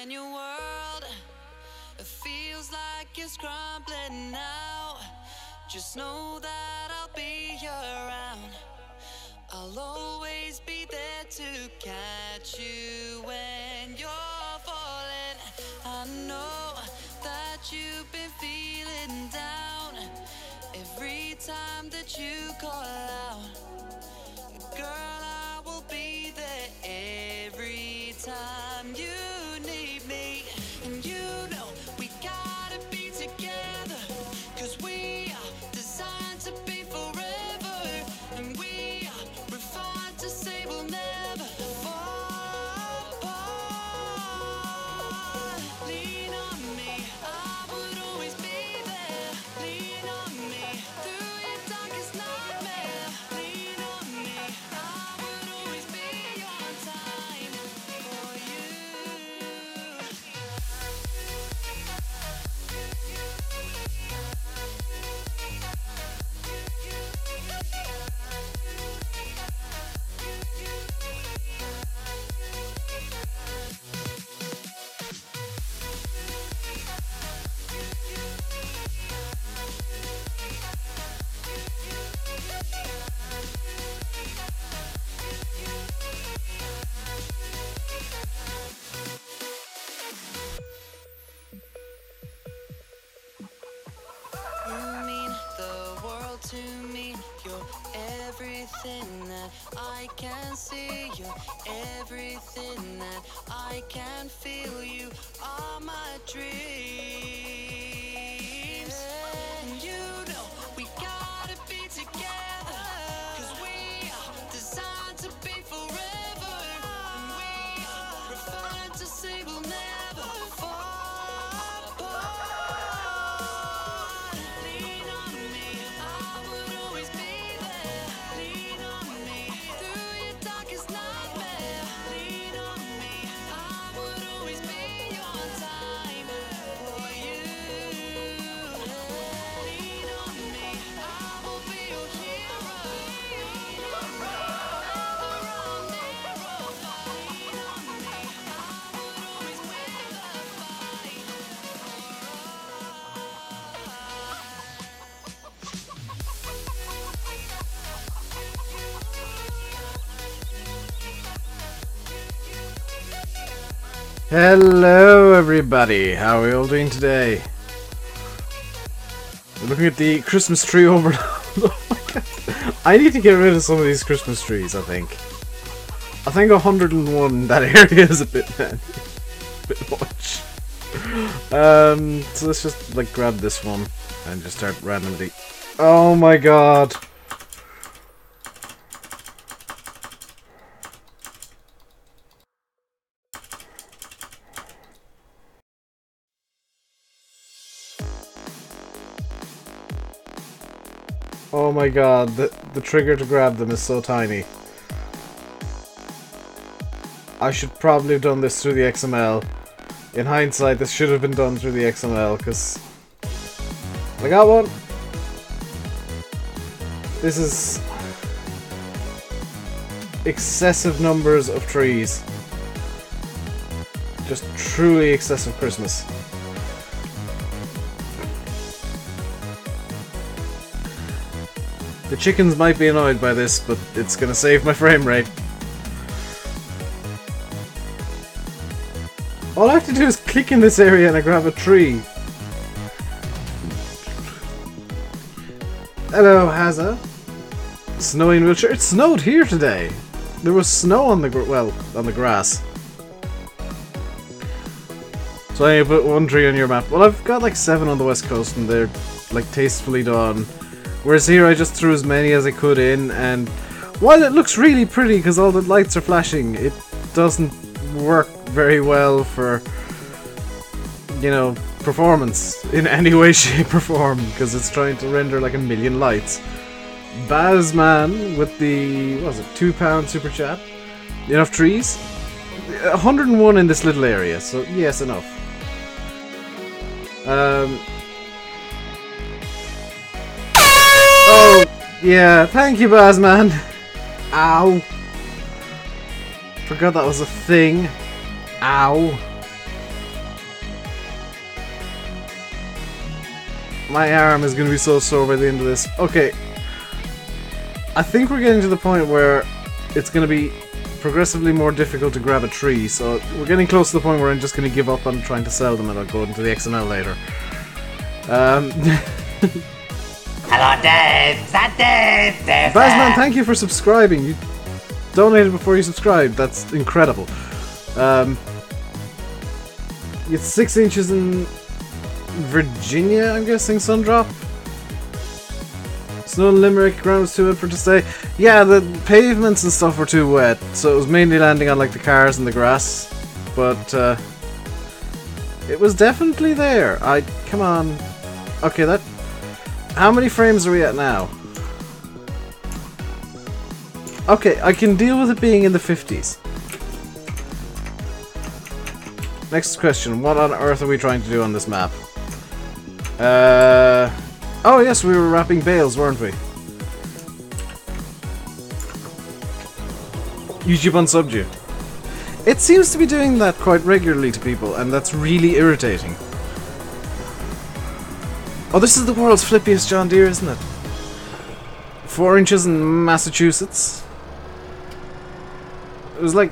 when your world feels like it's crumbling now, just know that I'll be around. I'll always be there to catch you when you're falling. I know that you've been feeling down every time that you call out. Girl, I will be there every time you need me. And you know we gotta be together, 'cause we are designed to be forever. And we are refined to say we'll never fall apart. Lean on me, I would always be there. Lean on me through your darkest nightmare. Lean on me, I would always be on time for you. You mean the world to me. You're everything that I can see. You're everything that I can feel. You are my dreams. And you know we gotta be together, 'cause we are designed to be forever. And we are refined to say we'll never fall apart. Lean on me, I would always be there. Lean on me through your darkest nightmare. Lean on me, I would always be on time for you. Lean on me, I will be your hero. Lean on me, whether I'm near or far. Lean on me, I would always win the fight for Hello everybody, how are we all doing today? We're looking at the Christmas tree over. Oh my God. I need to get rid of some of these Christmas trees, I think. I think 101 in that area is a bit much. So let's just like grab this one and just start randomly. Oh my God. Oh my God, the trigger to grab them is so tiny. I should probably have done this through the XML. In hindsight, this should have been done through the XML, because I got one. This is excessive numbers of trees. Just truly excessive Christmas. The chickens might be annoyed by this, but it's gonna save my frame rate. All I have to do is click in this area and I grab a tree. Hello, Hazza. Snowy in Wiltshire. It snowed here today. There was snow on the on the grass. So I put one tree on your map. Well, I've got like 7 on the west coast, and they're like tastefully done. Whereas here I just threw as many as I could in, and while it looks really pretty because all the lights are flashing, it doesn't work very well for, you know, performance in any way, shape or form, because it's trying to render like a million lights. Bazman with the, what was it, £2 super chat? Enough trees? 101 in this little area, so yes, enough. Oh, yeah, thank you, Bazman. Ow. Forgot that was a thing. Ow. My arm is going to be so sore by the end of this. Okay. I think we're getting to the point where it's going to be progressively more difficult to grab a tree, so we're getting close to the point where I'm just going to give up on trying to sell them and I'll go into the XML later. Hello, Dave! Is that Dave? Dave! Bazman, thank you for subscribing. You donated before you subscribed. That's incredible. It's 6 inches in Virginia, I'm guessing, Sundrop. Snow in Limerick, ground was too wet for it to stay. Yeah, the pavements and stuff were too wet, so it was mainly landing on like the cars and the grass. But it was definitely there. Come on. Okay, that. How many frames are we at now? Okay, I can deal with it being in the 50s. Next question, what on earth are we trying to do on this map? Oh yes, we were wrapping bales, weren't we? YouTube unsubbed you. It seems to be doing that quite regularly to people, and that's really irritating. Oh, this is the world's flippiest John Deere, isn't it? 4 inches in Massachusetts. It was like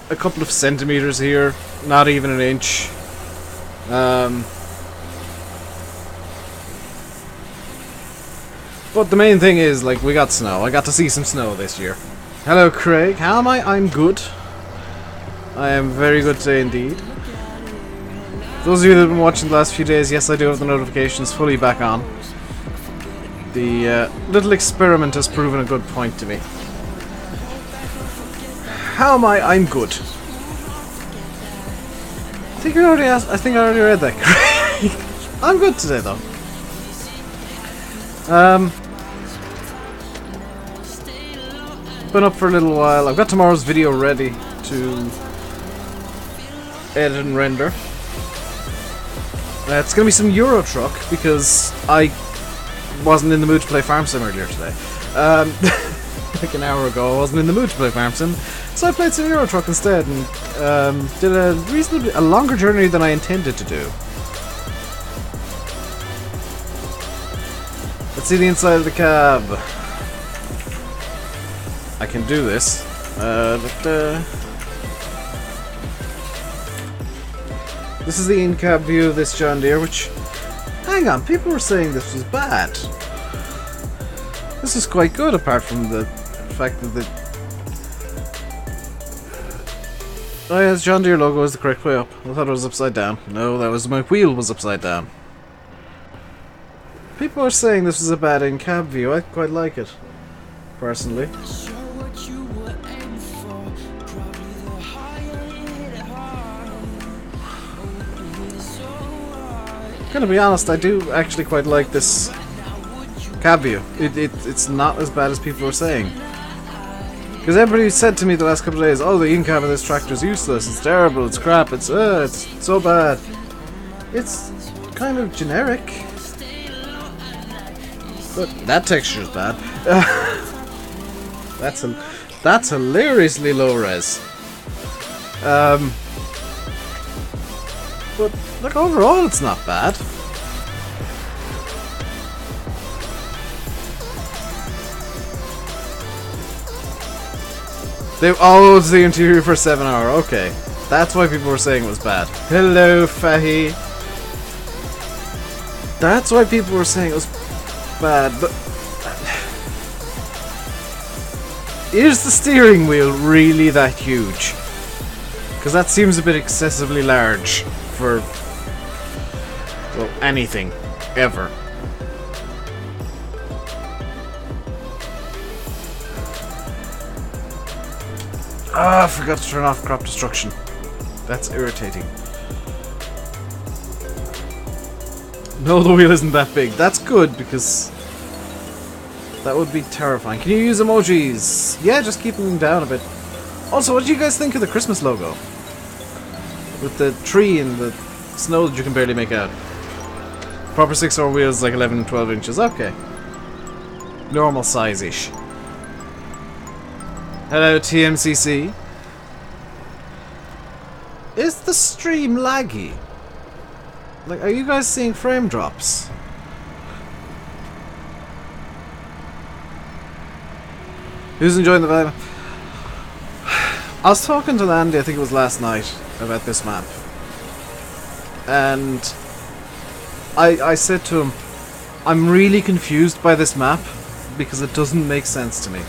a couple of centimeters here, not even an inch. But the main thing is, like, we got snow. I got to see some snow this year. Hello, Craig. How am I? I'm good. I am very good today indeed. Those of you that have been watching the last few days, yes, I do have the notifications fully back on. The little experiment has proven a good point to me. How am I? I'm good. I think I already read that. I'm good today, though. Been up for a little while. I've got tomorrow's video ready to edit and render. It's gonna be some Euro Truck because I wasn't in the mood to play Farm Sim earlier today. Like an hour ago, I wasn't in the mood to play Farm Sim, so I played some Euro Truck instead and did a longer journey than I intended to do. Let's see the inside of the cab. I can do this. This is the in-cab view of this John Deere, which... Hang on, people were saying this was bad. This is quite good, apart from the fact that the... Oh yeah, the John Deere logo is the correct way up. I thought it was upside down. No, that was my wheel was upside down. People are saying this is a bad in-cab view. I quite like it, personally. Gonna be honest, I do actually quite like this cab view. It's not as bad as people are saying. Because everybody said to me the last couple of days, oh, the in-cab of this tractor is useless, it's terrible, it's crap, it's so bad. It's kind of generic. But that texture's bad. That's hilariously low res. But look, overall it's not bad. Oh, it's the interior for 7 hour. Okay, that's why people were saying it was bad. Hello, Fahy. That's why people were saying it was bad. But is the steering wheel really that huge? Because that seems a bit excessively large for, well, anything, ever. Ah, I forgot to turn off crop destruction. That's irritating. No, the wheel isn't that big. That's good, because that would be terrifying. Can you use emojis? Yeah, just keep them down a bit. Also, what do you guys think of the Christmas logo? With the tree and the snow that you can barely make out. Proper 6-hour wheels like 11 and 12 inches. Okay. Normal size-ish. Hello, TMCC. Is the stream laggy? Like, are you guys seeing frame drops? Who's enjoying the vibe? I was talking to Andy, I think it was last night, about this map. And I said to him, I'm really confused by this map because it doesn't make sense to me.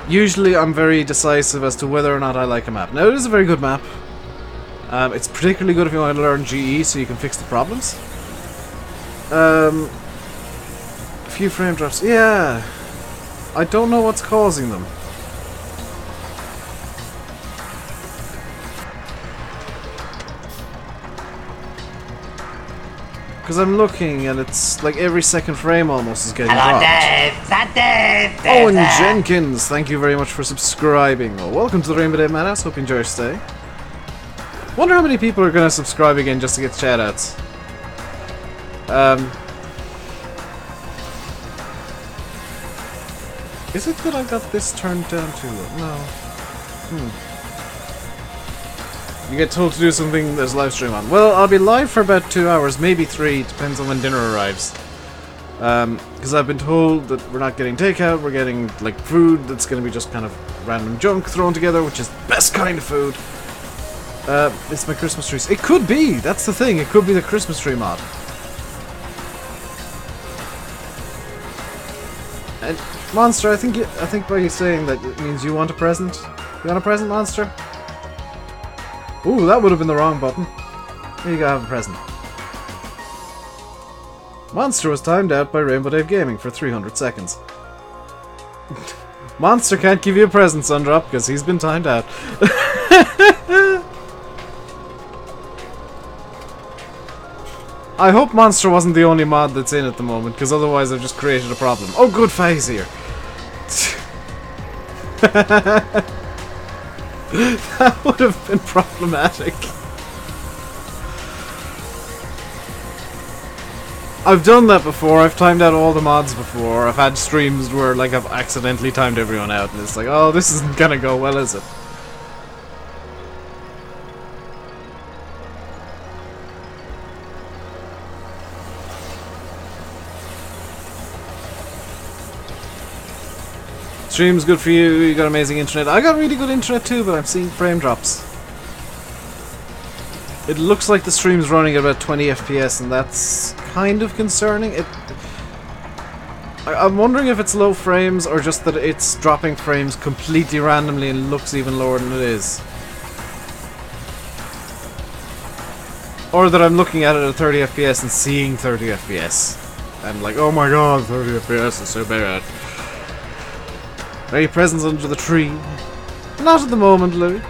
Usually I'm very decisive as to whether or not I like a map. Now, it is a very good map. It's particularly good if you want to learn GE so you can fix the problems. A few frame drops. Yeah. I don't know what's causing them. Because I'm looking and it's like every second frame almost is getting Hello, dropped. Dave. Is that Dave? Owen Jenkins, thank you very much for subscribing. Well, welcome to the RainbowDave Madhouse. Hope you enjoy your stay. Wonder how many people are going to subscribe again just to get shoutouts. Is it that I got this turned down too low? No. You get told to do something there's live stream on. Well, I'll be live for about 2 hours, maybe 3, depends on when dinner arrives. Because I've been told that we're not getting takeout, we're getting like food that's going to be just kind of random junk thrown together, which is the best kind of food. It's my Christmas trees. It could be, that's the thing, it could be the Christmas tree mod. And Monster, I think by you saying that it means you want a present. You want a present, Monster? Ooh, that would have been the wrong button. Here you go, have a present. Monster was timed out by RainbowDave Gaming for 300 seconds. Monster can't give you a present, Sundrop, because he's been timed out. I hope Monster wasn't the only mod that's in at the moment, because otherwise I've just created a problem. Oh, good, Faye's here. That would have been problematic. I've done that before, I've timed out all the mods before, I've had streams where like I've accidentally timed everyone out and it's like, oh, this isn't gonna go well, is it? Stream's good for you, you got amazing internet. I got really good internet too, but I'm seeing frame drops. It looks like the stream's running at about 20 FPS and that's kind of concerning. I'm wondering if it's low frames or just that it's dropping frames completely randomly and looks even lower than it is. Or that I'm looking at it at 30 FPS and seeing 30 FPS. I'm like, oh my god, 30 FPS is so bad. Are your presents under the tree? Not at the moment, Louis.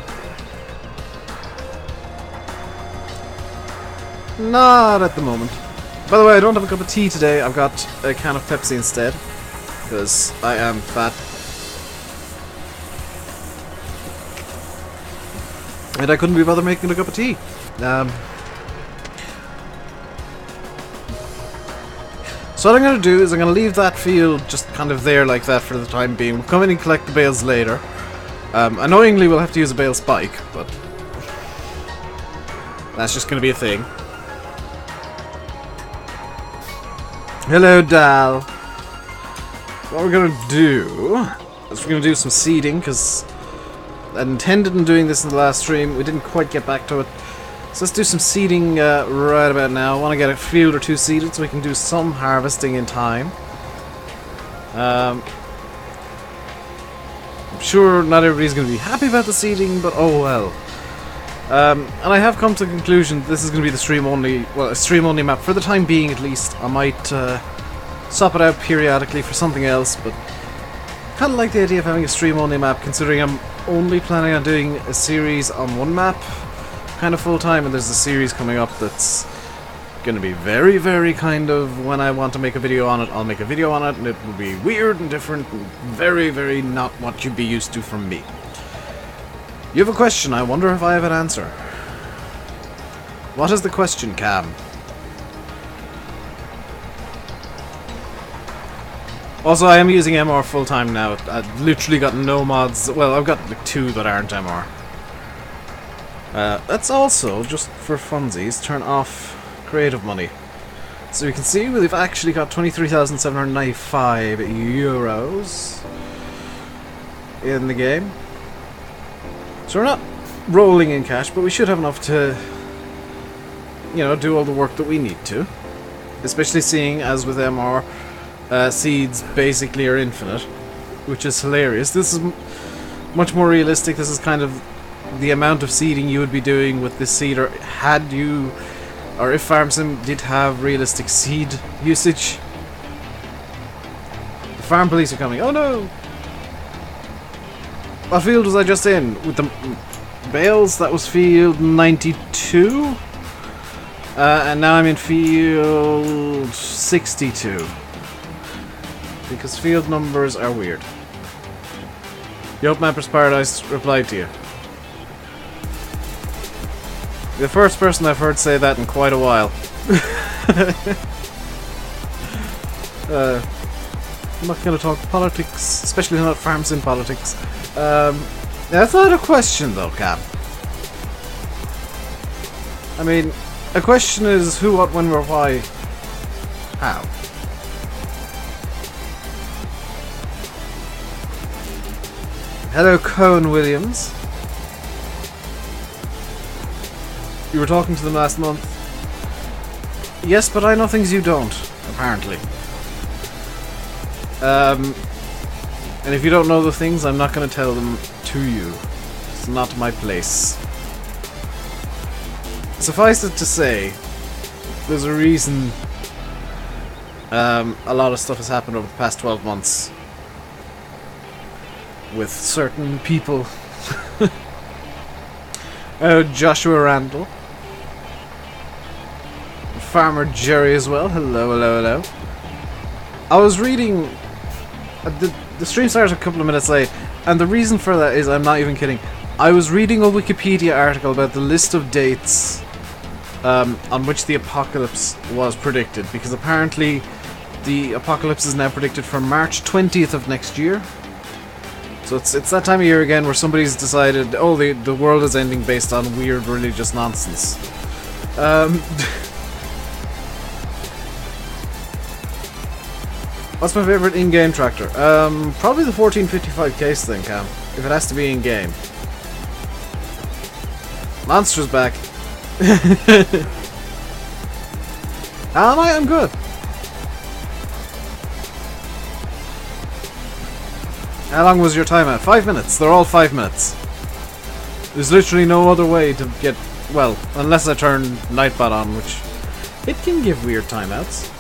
Not at the moment. By the way, I don't have a cup of tea today. I've got a can of Pepsi instead. Because I am fat. And I couldn't be bothered making a cup of tea. So what I'm going to do is I'm going to leave that field just kind of there like that for the time being. We'll come in and collect the bales later. Annoyingly, we'll have to use a bale spike, but that's just going to be a thing. Hello, Dal. What we're going to do is we're going to do some seeding, because I intended on doing this in the last stream. We didn't quite get back to it. So let's do some seeding right about now. I want to get a field or two seeded so we can do some harvesting in time. I'm sure not everybody's going to be happy about the seeding, but oh well. And I have come to the conclusion this is going to be the stream only, well, a stream only map for the time being at least. I might swap it out periodically for something else, but kind of like the idea of having a stream only map, considering I'm only planning on doing a series on one map kind of full time, and there's a series coming up that's going to be very, very kind of, when I want to make a video on it, I'll make a video on it, and it will be weird and different and very, very not what you'd be used to from me. You have a question, I wonder if I have an answer. What is the question, Cam? Also, I am using MR full time now. I've literally got no mods. Well, I've got like 2 that aren't MR. Let's also, just for funsies, turn off creative money. So you can see we've actually got 23,795 euros. in the game. So we're not rolling in cash, but we should have enough to, you know, do all the work that we need to. Especially seeing as with MR, seeds basically are infinite, which is hilarious. This is much more realistic. This is kind of the amount of seeding you would be doing with this seeder had you, or if FarmSim did have realistic seed usage. The farm police are coming. Oh no! What field was I just in? With the bales? That was field 92. And now I'm in field 62. Because field numbers are weird. Yup, Mapper's Paradise replied to you. The first person I've heard say that in quite a while. I'm not going to talk politics, especially not FarmSim politics. That's not a question though, Cap. I mean, a question is who, what, when, where, why, how. Hello, Cohen Williams. You were talking to them last month. Yes, but I know things you don't, apparently. And if you don't know the things, I'm not going to tell them to you. It's not my place. Suffice it to say, there's a reason a lot of stuff has happened over the past 12 months with certain people. Joshua Randall. Farmer Jerry as well. Hello, hello, hello. I was reading... the stream started a couple of minutes late, and the reason for that is, I'm not even kidding, I was reading a Wikipedia article about the list of dates on which the apocalypse was predicted, because apparently the apocalypse is now predicted for March 20th of next year. So it's that time of year again where somebody's decided, oh, the world is ending based on weird religious nonsense. What's my favorite in-game tractor? Probably the 1455 case thing, Cam. If it has to be in-game. Monster's back. Am I? I'm good. How long was your timeout? 5 minutes. They're all 5 minutes. There's literally no other way to get... Well, unless I turn Nightbot on, which... It can give weird timeouts.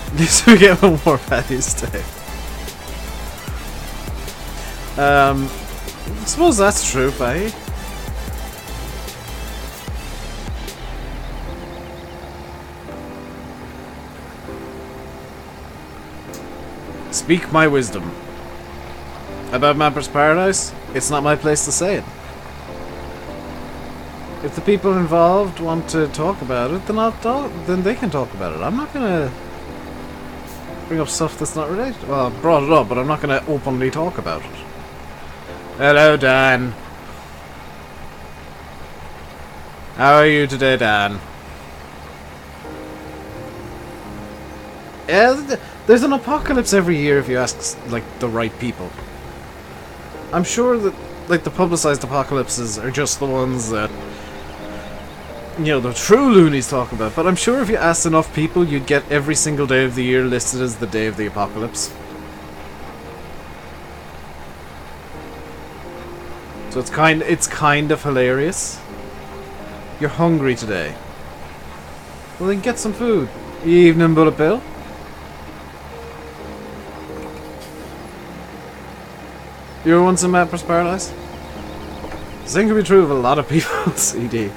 At least we get one more Patty's Day. I suppose that's true, Patty. Speak my wisdom. About Mapper's Paradise, it's not my place to say it. If the people involved want to talk about it, then they can talk about it. I'm not gonna bring up stuff that's not related. Well, I brought it up, but I'm not gonna openly talk about it. Hello, Dan. How are you today, Dan? Yeah, there's an apocalypse every year if you ask, like, the right people. I'm sure that, like, the publicized apocalypses are just the ones that, you know, the true loonies talk about. But I'm sure if you asked enough people, you'd get every single day of the year listed as the day of the apocalypse. So it's kind of hilarious. You're hungry today. Well, then get some food. Evening, Bullet Bill. You were once in Mapper's Paradise? This thing can be true of a lot of people, CD.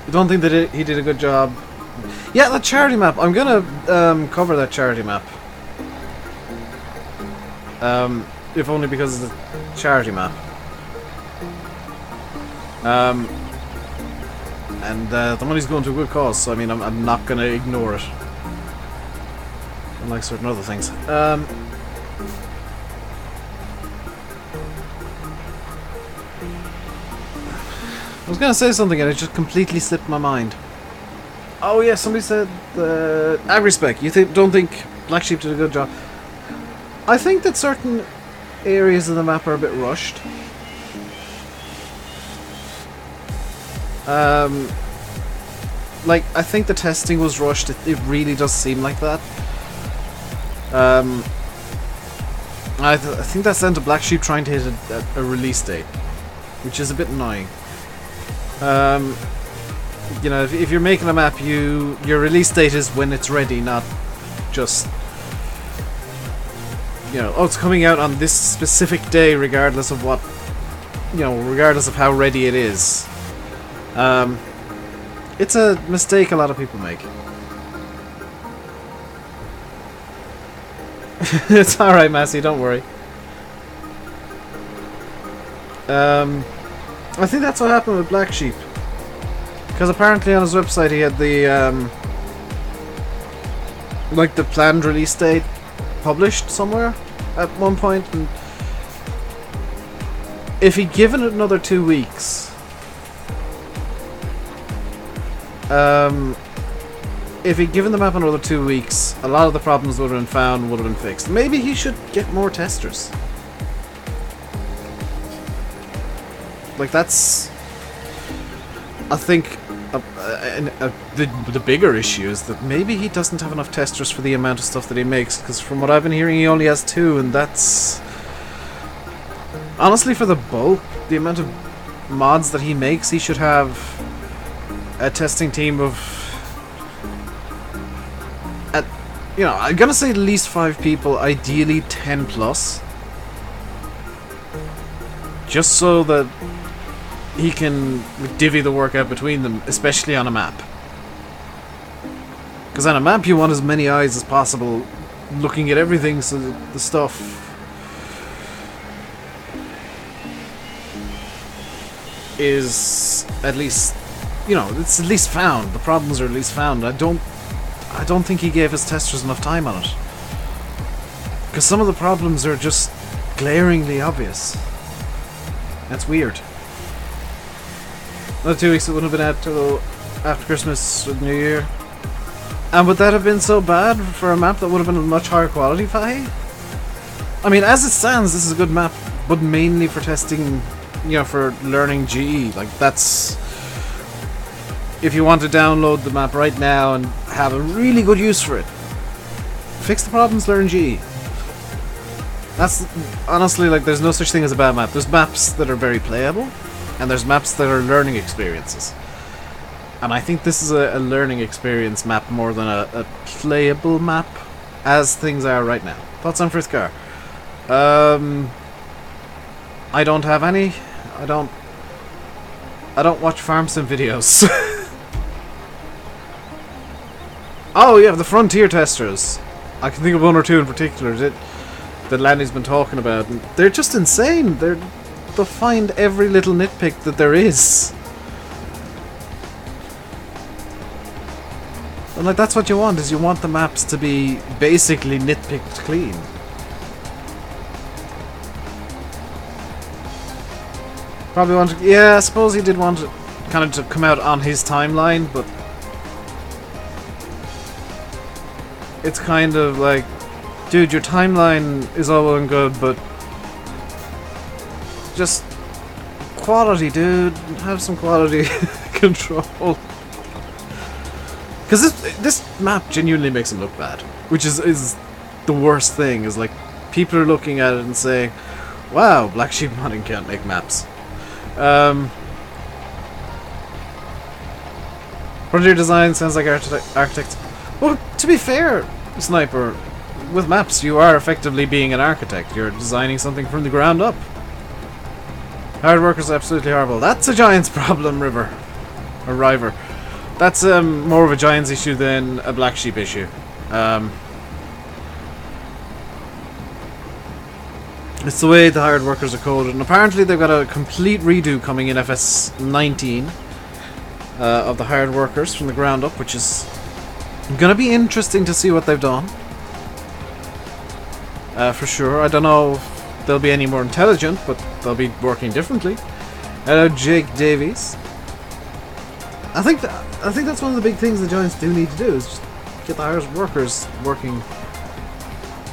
You don't think that he did a good job? Yeah, that charity map. I'm gonna cover that charity map. If only because it's a charity map. And the money's going to a good cause, so I mean, I'm not gonna ignore it. Unlike certain other things. I was gonna say something and it just completely slipped my mind. Oh yeah, somebody said the agri-spec. You don't think Black Sheep did a good job? I think that certain areas of the map are a bit rushed. Like, I think the testing was rushed. It really does seem like that. I think that's down to Black Sheep trying to hit a release date, which is a bit annoying. You know, if you're making a map, your release date is when it's ready, not just, you know, oh, it's coming out on this specific day, regardless of what, you know, regardless of how ready it is. It's a mistake a lot of people make. It's alright, Massey, don't worry. I think that's what happened with Black Sheep. Because apparently on his website he had the, like the planned release date published somewhere at one point, and if he'd given it another 2 weeks, if he'd given the map another 2 weeks, a lot of the problems would have been found, would have been fixed. Maybe he should get more testers. Like, that's, I think, the bigger issue is that maybe he doesn't have enough testers for the amount of stuff that he makes, because from what I've been hearing he only has 2, and that's, honestly, for the bulk, the amount of mods that he makes, he should have a testing team of, you know, I'm gonna say at least 5 people, ideally 10 plus, just so that he can divvy the work out between them, especially on a map. Because on a map you want as many eyes as possible looking at everything, so that the stuff is at least, you know, it's at least found. The problems are at least found. I don't think he gave his testers enough time on it. Because some of the problems are just glaringly obvious. That's weird. Another 2 weeks, it wouldn't have been out till after Christmas or New Year. And would that have been so bad for a map that would have been a much higher quality, Fahy? I mean, as it stands, this is a good map, but mainly for testing, you know, for learning GE. Like, that's, if you want to download the map right now and have a really good use for it, fix the problems, learn GE. That's, honestly, like, there's no such thing as a bad map. There's maps that are very playable, and there's maps that are learning experiences. And I think this is a learning experience map more than a playable map, as things are right now. Thoughts on Frithgar? I don't have any. I don't watch farm sim videos. Oh yeah, the Frontier testers. I can think of 1 or 2 in particular that Lanny's been talking about. And they're just insane. They'll find every little nitpick that there is. And like, that's what you want, is you want the maps to be basically nitpicked clean. Probably wanted, yeah, I suppose he did want it kind of to come out on his timeline, but it's kind of like, dude, your timeline is all well and good, but just quality, dude. Have some quality control. Because this map genuinely makes him look bad, which is the worst thing. Is like, people are looking at it and saying, "Wow, Black Sheep modding can't make maps." Frontier design sounds like architect. Well, to be fair, Sniper, with maps you are effectively being an architect. You're designing something from the ground up. Hard workers are absolutely horrible. That's a Giants problem, River. Or River. That's more of a Giants issue than a Black Sheep issue. It's the way the hired workers are coded, and apparently they've got a complete redo coming in FS19 of the hired workers from the ground up, which is gonna be interesting to see what they've done. For sure. I don't know if they'll be any more intelligent, but they'll be working differently. Hello, Jake Davies. I think that's one of the big things the Giants do need to do is just get the Irish workers working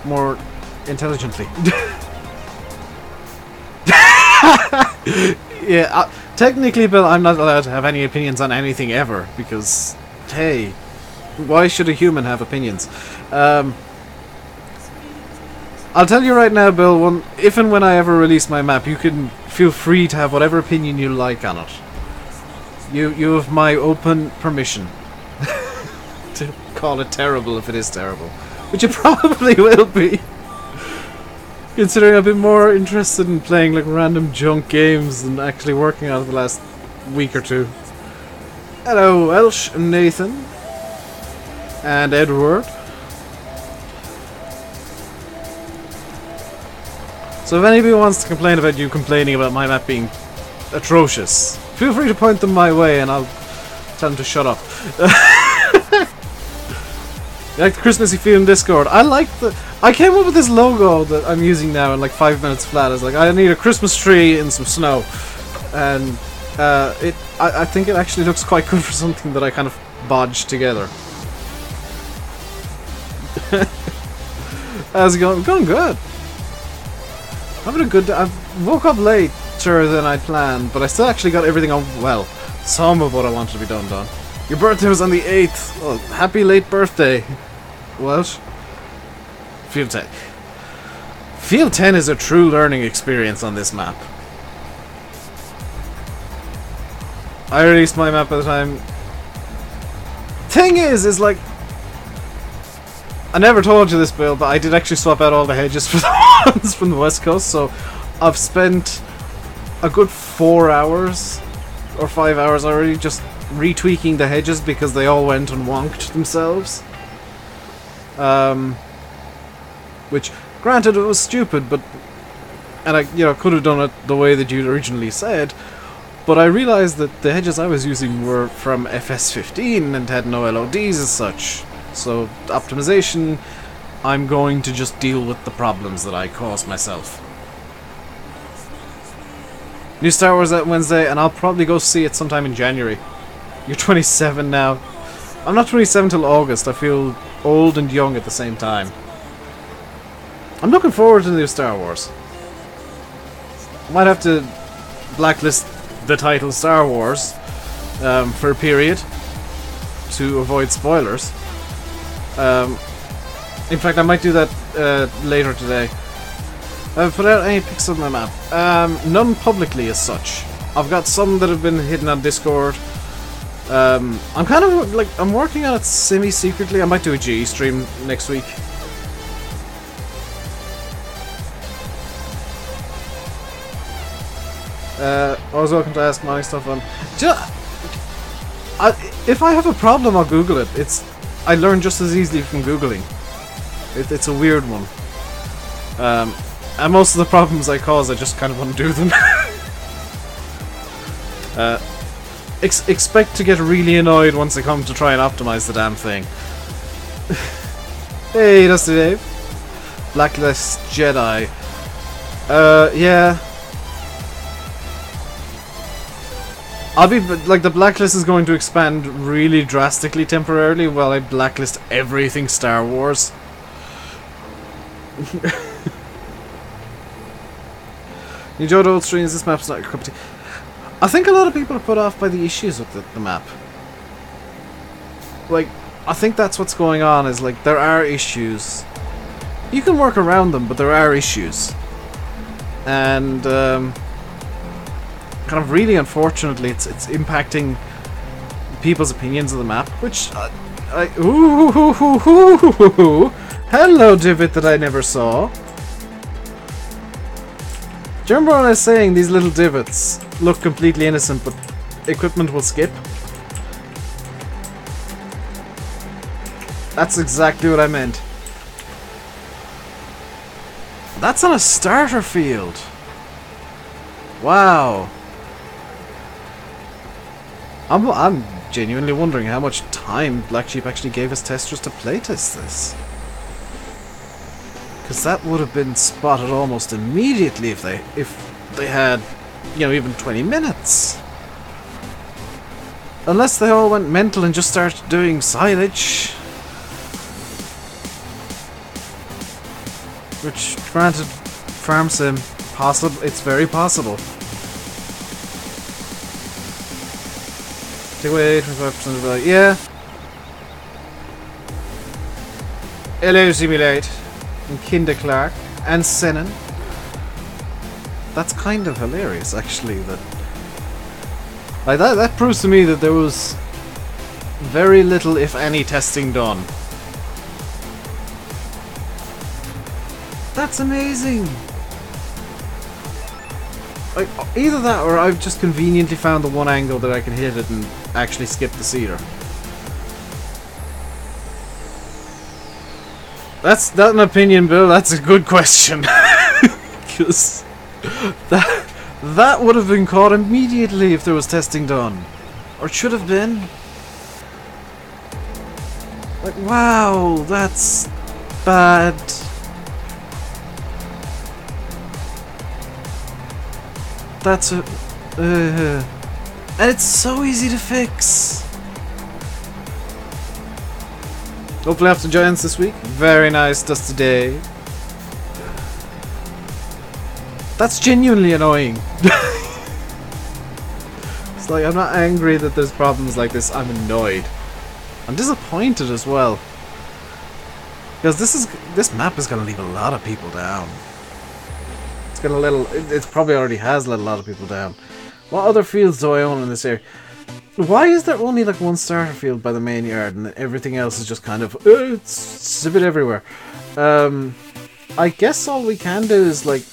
more intelligently. Yeah, technically, Bill, I'm not allowed to have any opinions on anything ever because, hey, why should a human have opinions? I'll tell you right now, Bill, if and when I ever release my map, you can feel free to have whatever opinion you like on it. You have my open permission to call it terrible if it is terrible, which it probably will be. Considering I've been more interested in playing like random junk games than actually working on it the last week or two. Hello, Welsh and Nathan. And Edward. So if anybody wants to complain about you complaining about my map being atrocious, feel free to point them my way and I'll tell them to shut up. You like the Christmassy feel in Discord? I came up with this logo that I'm using now in like 5 minutes flat. It's like, I need a Christmas tree and some snow. And I think it actually looks quite good for something that I kind of bodged together. How's it going? Going good. Having a good day. I woke up later than I planned, but I still actually got everything on, well, some of what I wanted to be done. Your birthday was on the 8th. Oh, happy late birthday, Welsh. Field 10. Field 10 is a true learning experience on this map. I released my map at the time. Thing is like, I never told you this, Bill, but I did actually swap out all the hedges for the ones from the West Coast, so I've spent a good 4 hours or 5 hours already just retweaking the hedges because they all went and wonked themselves. Which, granted, it was stupid, and I, could have done it the way that you originally said, but I realized that the hedges I was using were from FS15 and had no LODs as such. So, optimization, I'm going to just deal with the problems that I caused myself. New Star Wars that Wednesday, and I'll probably go see it sometime in January. You're 27 now. I'm not 27 till August. I feel old and young at the same time. I'm looking forward to the new Star Wars. Might have to blacklist the title Star Wars for a period to avoid spoilers. In fact, I might do that later today. I've put out any pics of my map. None publicly as such. I've got some that have been hidden on Discord. I'm kind of like, I'm working on it semi-secretly. I might do a GE stream next week. Always welcome to ask my stuff on. If I have a problem, I'll Google it. I learn just as easily from Googling. It's a weird one. And most of the problems I cause, I just kind of want to do them. Expect to get really annoyed once I come to try and optimize the damn thing. Hey, Dusty Dave. Blacklist Jedi. Yeah. I'll be like, the blacklist is going to expand really drastically temporarily while I blacklist everything Star Wars. You enjoyed old streams, this map's not your cup of tea. I think a lot of people are put off by the issues with the map. Like, I think that's what's going on, is like, there are issues. You can work around them, but there are issues. And, kind of really unfortunately, it's impacting people's opinions of the map, which ooh, hello, divot that I never saw. Do you remember when I was saying these little divots look completely innocent, but equipment will skip? That's exactly what I meant. That's on a starter field. Wow. I'm genuinely wondering how much time Black Sheep actually gave his testers to playtest this. Because that would have been spotted almost immediately if they had, even 20 minutes. Unless they all went mental and just started doing silage. Which, granted, farm sim, possible. It's very possible. Take away 25% of the... Yeah. Hello, Simulate. And Kinder Clark. And Sennen. That's kind of hilarious, actually, that... Like, that proves to me that there was very little, if any, testing done. That's amazing! Like, either that or I've just conveniently found the one angle that I can hit it and actually skip the seeder. That's not an opinion, Bill. That's a good question. Because that would have been caught immediately if there was testing done. Or it should have been. Like, wow, that's bad. That's a... and it's so easy to fix. Hopefully after Giants this week. Very nice, Dusty Day. That's genuinely annoying. It's like, I'm not angry that there's problems like this, I'm annoyed. I'm disappointed as well. Because this map is gonna leave a lot of people down. It's gonna it probably already has let a lot of people down. What other fields do I own in this area? Why is there only like one starter field by the main yard and everything else is just kind of it's a bit everywhere? I guess all we can do is like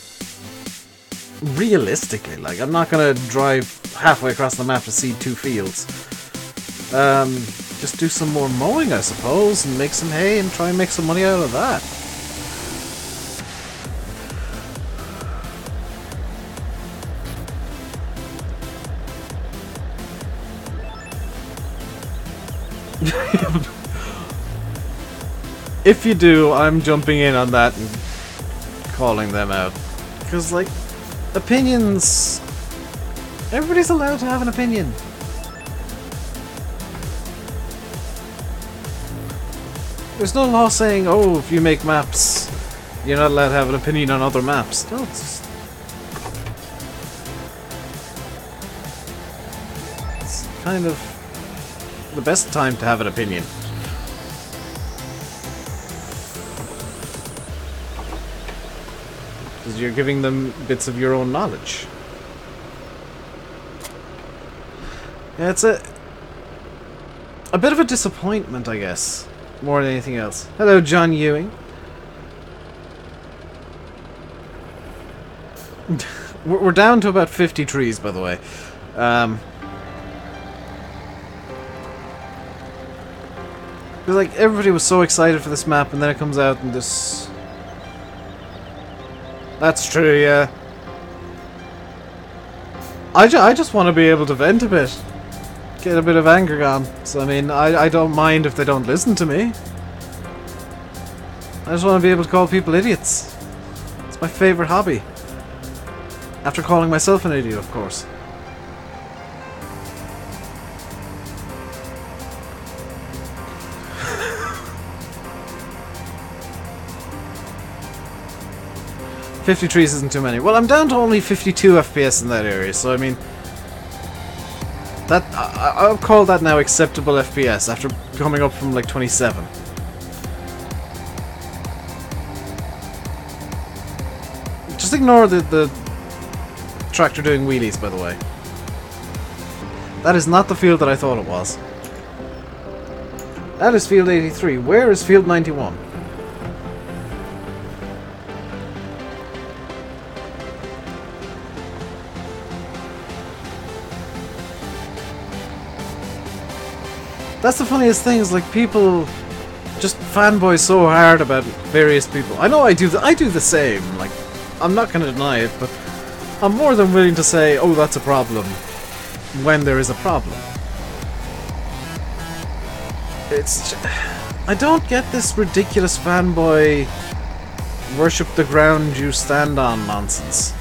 realistically, like I'm not gonna drive halfway across the map to see 2 fields. Just do some more mowing, I suppose, and make some hay and try and make some money out of that. If you do, I'm jumping in on that and calling them out. Because, like, opinions... Everybody's allowed to have an opinion. There's no law saying, oh, if you make maps, you're not allowed to have an opinion on other maps. No, it's kind of the best time to have an opinion. Because you're giving them bits of your own knowledge. Yeah, it's a bit of a disappointment, I guess. More than anything else. Hello, John Ewing. We're down to about 50 trees, by the way. Because, like, everybody was so excited for this map, and then it comes out and this... That's true, yeah. I just want to be able to vent a bit. Get a bit of anger gone. So, I mean, I don't mind if they don't listen to me. I just want to be able to call people idiots. It's my favorite hobby. After calling myself an idiot, of course. $50 trees isn't too many. Well, I'm down to only 52 FPS in that area, so I mean... That I'll call that now acceptable FPS after coming up from like 27. Just ignore the tractor doing wheelies, by the way. That is not the field that I thought it was. That is field 83. Where is field 91? That's the funniest thing, is like people just fanboy so hard about various people. I know I do the same, like, I'm not gonna deny it, but I'm more than willing to say, oh, that's a problem, when there is a problem. It's I don't get this ridiculous fanboy worship the ground you stand on nonsense.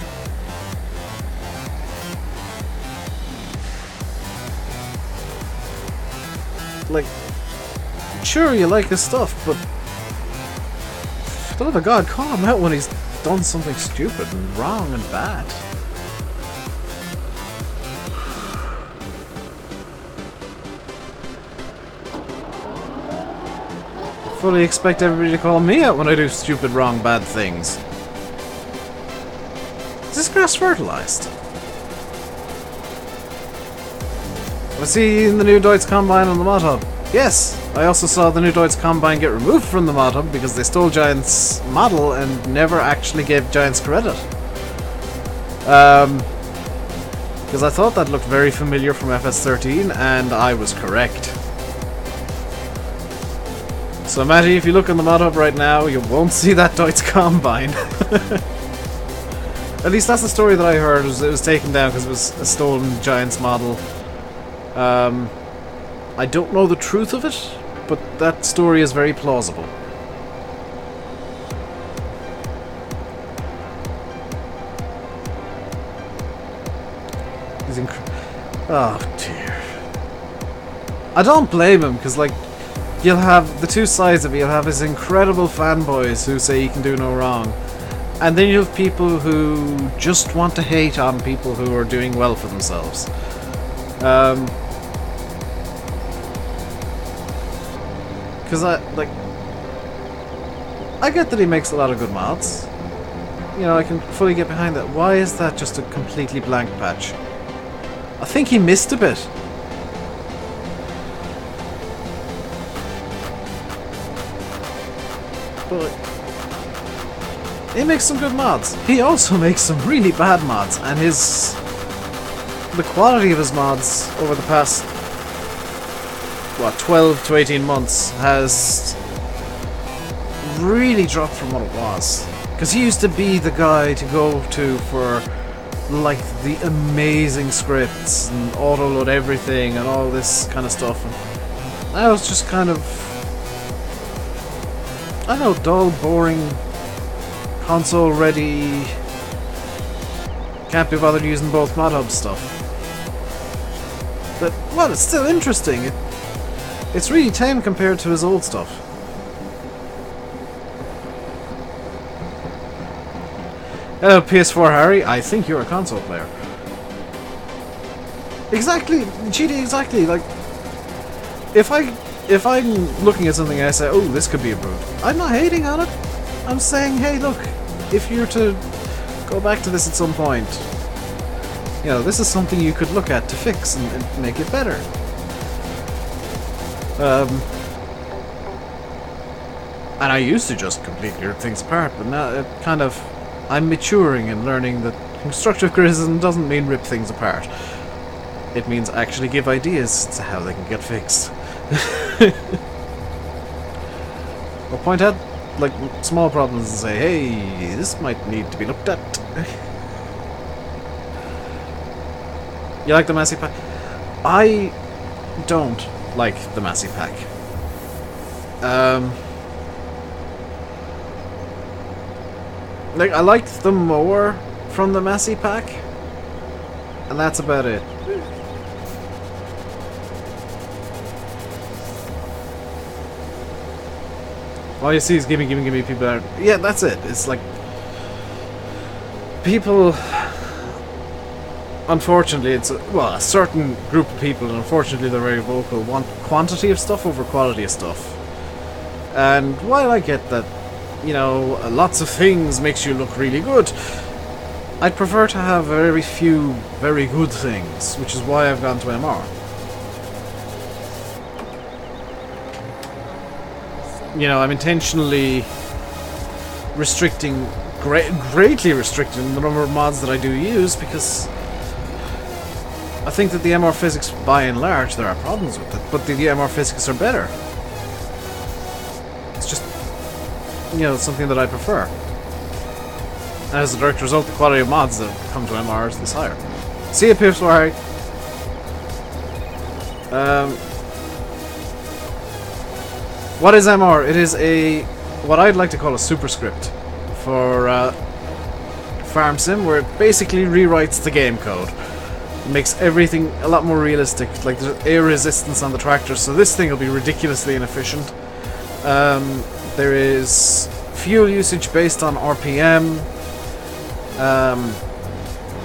like, sure, you like his stuff, but for the love of God, call him out when he's done something stupid and wrong and bad. Fully expect everybody to call me out when I do stupid, wrong, bad things. Is this grass fertilized? I see the new Deutz Combine on the mod hub. Yes, I also saw the new Deutz Combine get removed from the mod hub because they stole Giant's model and never actually gave Giant's credit. Because I thought that looked very familiar from FS13, and I was correct. So Matty, if you look in the mod hub right now, you won't see that Deutz Combine. At least that's the story that I heard. It was taken down because it was a stolen Giant's model. I don't know the truth of it, but that story is very plausible. He's oh dear. I don't blame him, because like, you'll have the two sides of it. You'll have his incredible fanboys who say he can do no wrong, and then you have people who just want to hate on people who are doing well for themselves. Because I get that he makes a lot of good mods. You know, I can fully get behind that. Why is that just a completely blank patch? I think he missed a bit. But he makes some good mods. He also makes some really bad mods, and the quality of his mods over the past, what, 12 to 18 months has really dropped from what it was. Because he used to be the guy to go to for like the amazing scripts and auto-load everything and all this kind of stuff. And now it's just kind of, I don't know, dull, boring, console ready, can't be bothered using both mod hub stuff. But, well, it's still interesting. It's really tame compared to his old stuff. Hello, PS4 Harry. I think you're a console player. Exactly, GD, exactly. Like, if I'm looking at something and I say, oh, this could be improved, I'm not hating on it. I'm saying, hey, look, if you're to go back to this at some point, you know, this is something you could look at to fix and make it better. And I used to just completely rip things apart, but now it kind of, I'm maturing and learning that constructive criticism doesn't mean rip things apart. It means actually give ideas to how they can get fixed. Or point out like small problems and say, hey, this might need to be looked at. You like the Massey Pack? I don't like the Massey Pack. Like, I liked the mower from the Massey Pack, and that's about it. All you see is gimme people out. Yeah, that's it. It's like people, unfortunately, it's a certain group of people, and unfortunately they're very vocal, want quantity of stuff over quality of stuff. And while I get that, you know, lots of things makes you look really good, I'd prefer to have very few very good things, which is why I've gone to MR. You know, I'm intentionally restricting, greatly restricting the number of mods that I do use, because I think that the MR physics, by and large, there are problems with it, but the MR physics are better. It's just, you know, something that I prefer. And as a direct result, the quality of mods that come to MR is higher. See you, PS4. What is MR? It is what I'd like to call a superscript for Farm Sim, where it basically rewrites the game code. It makes everything a lot more realistic. Like, there's air resistance on the tractor, so this thing will be ridiculously inefficient. There is fuel usage based on RPM.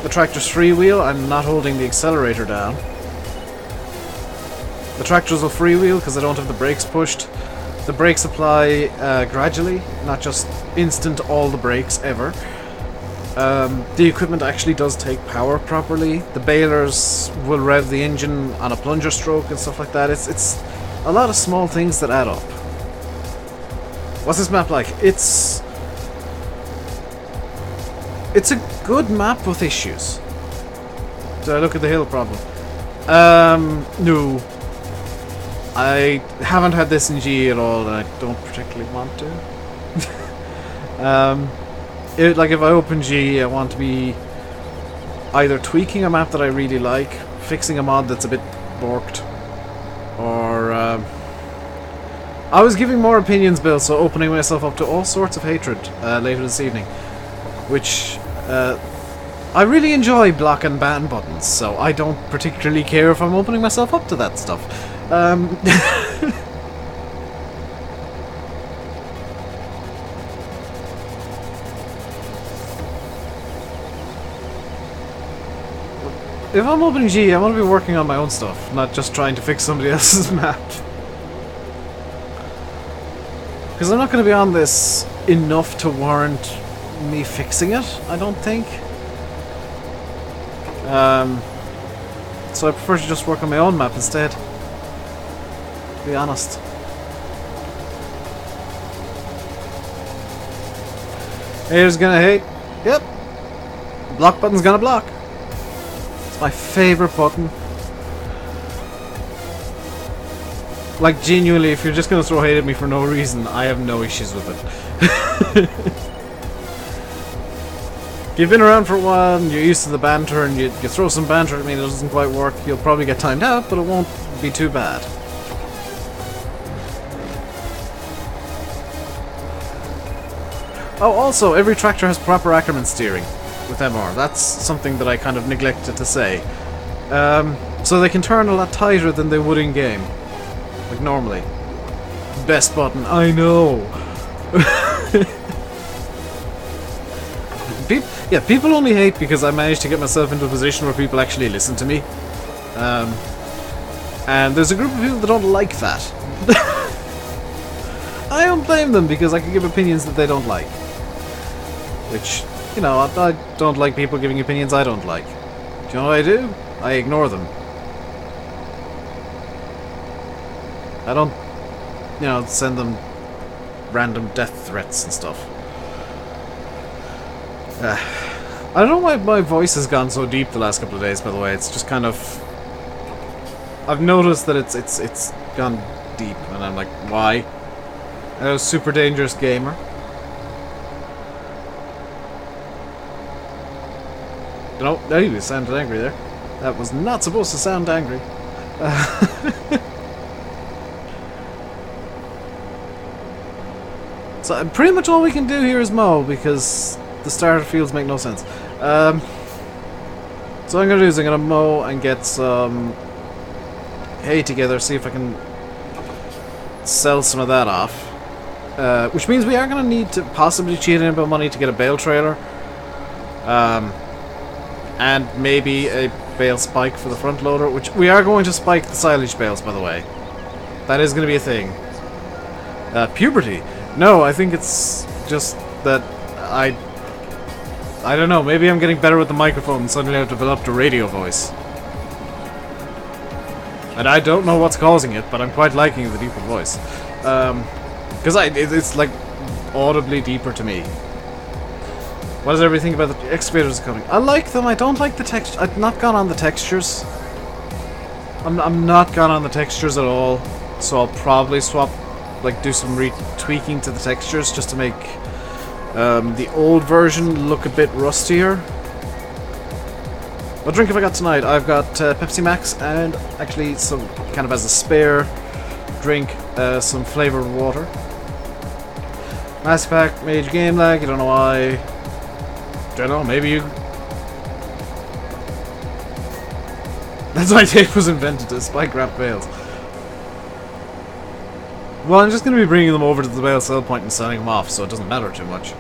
The tractor's freewheel. I'm not holding the accelerator down. The tractors will freewheel because I don't have the brakes pushed. The brakes apply gradually, not just instant all the brakes ever. The equipment actually does take power properly. The balers will rev the engine on a plunger stroke and stuff like that. It's a lot of small things that add up. What's this map like? It's a good map with issues. Did I look at the hill problem? No. I haven't had this in GE at all, and I don't particularly want to. Like, if I open GE, I want to be either tweaking a map that I really like, fixing a mod that's a bit borked, or I was giving more opinions, Bill, so opening myself up to all sorts of hatred later this evening, which I really enjoy block and ban buttons, so I don't particularly care if I'm opening myself up to that stuff. If I'm opening G, I want to be working on my own stuff, not just trying to fix somebody else's map. Because I'm not going to be on this enough to warrant me fixing it, I don't think. So I prefer to just work on my own map instead. To be honest. Haters gonna hate. Yep. Block button's gonna block. It's my favorite button. Like, genuinely, if you're just gonna throw hate at me for no reason, I have no issues with it. You've been around for a while and you're used to the banter, and you throw some banter at me and it doesn't quite work, you'll probably get timed out, but it won't be too bad. Oh, also, every tractor has proper Ackerman steering with MR. That's something that I kind of neglected to say. So they can turn a lot tighter than they would in game. Like normally. Best button, I know! People only hate because I managed to get myself into a position where people actually listen to me. And there's a group of people that don't like that. I don't blame them because I can give opinions that they don't like. Which, you know, I don't like people giving opinions I don't like. Do you know what I do? I ignore them. I don't, you know, send them random death threats and stuff. I don't know why my voice has gone so deep the last couple of days, by the way. It's just kind of... I've noticed that it's gone deep, and I'm like, why? I'm a super dangerous gamer. No, you sounded angry there. That was not supposed to sound angry. So pretty much all we can do here is mow, because the starter fields make no sense. So what I'm going to do is I'm going to mow and get some hay together, see if I can sell some of that off. Which means we are going to need to possibly cheat in a bit of money to get a bale trailer. And maybe a bale spike for the front loader, which we are going to spike the silage bales, by the way. That is going to be a thing. Puberty. No, I think it's just that I don't know, maybe I'm getting better with the microphone and suddenly I've developed a radio voice. And I don't know what's causing it, but I'm quite liking the deeper voice. Because it's like audibly deeper to me. What does everybody think about the excavators coming? I like them, I don't like the texture. I've not gone on the textures. I'm not gone on the textures at all, so I'll probably swap, like do some retweaking to the textures just to make the old version look a bit rustier. What drink have I got tonight? I've got Pepsi Max and actually some kind of as a spare drink, some flavored water. Mass Pack, Mage Game Lag, I don't know why. Don't know, maybe you... That's why tape was invented, to spike wrap bales. Well, I'm just going to be bringing them over to the bale sell point and selling them off, so it doesn't matter too much.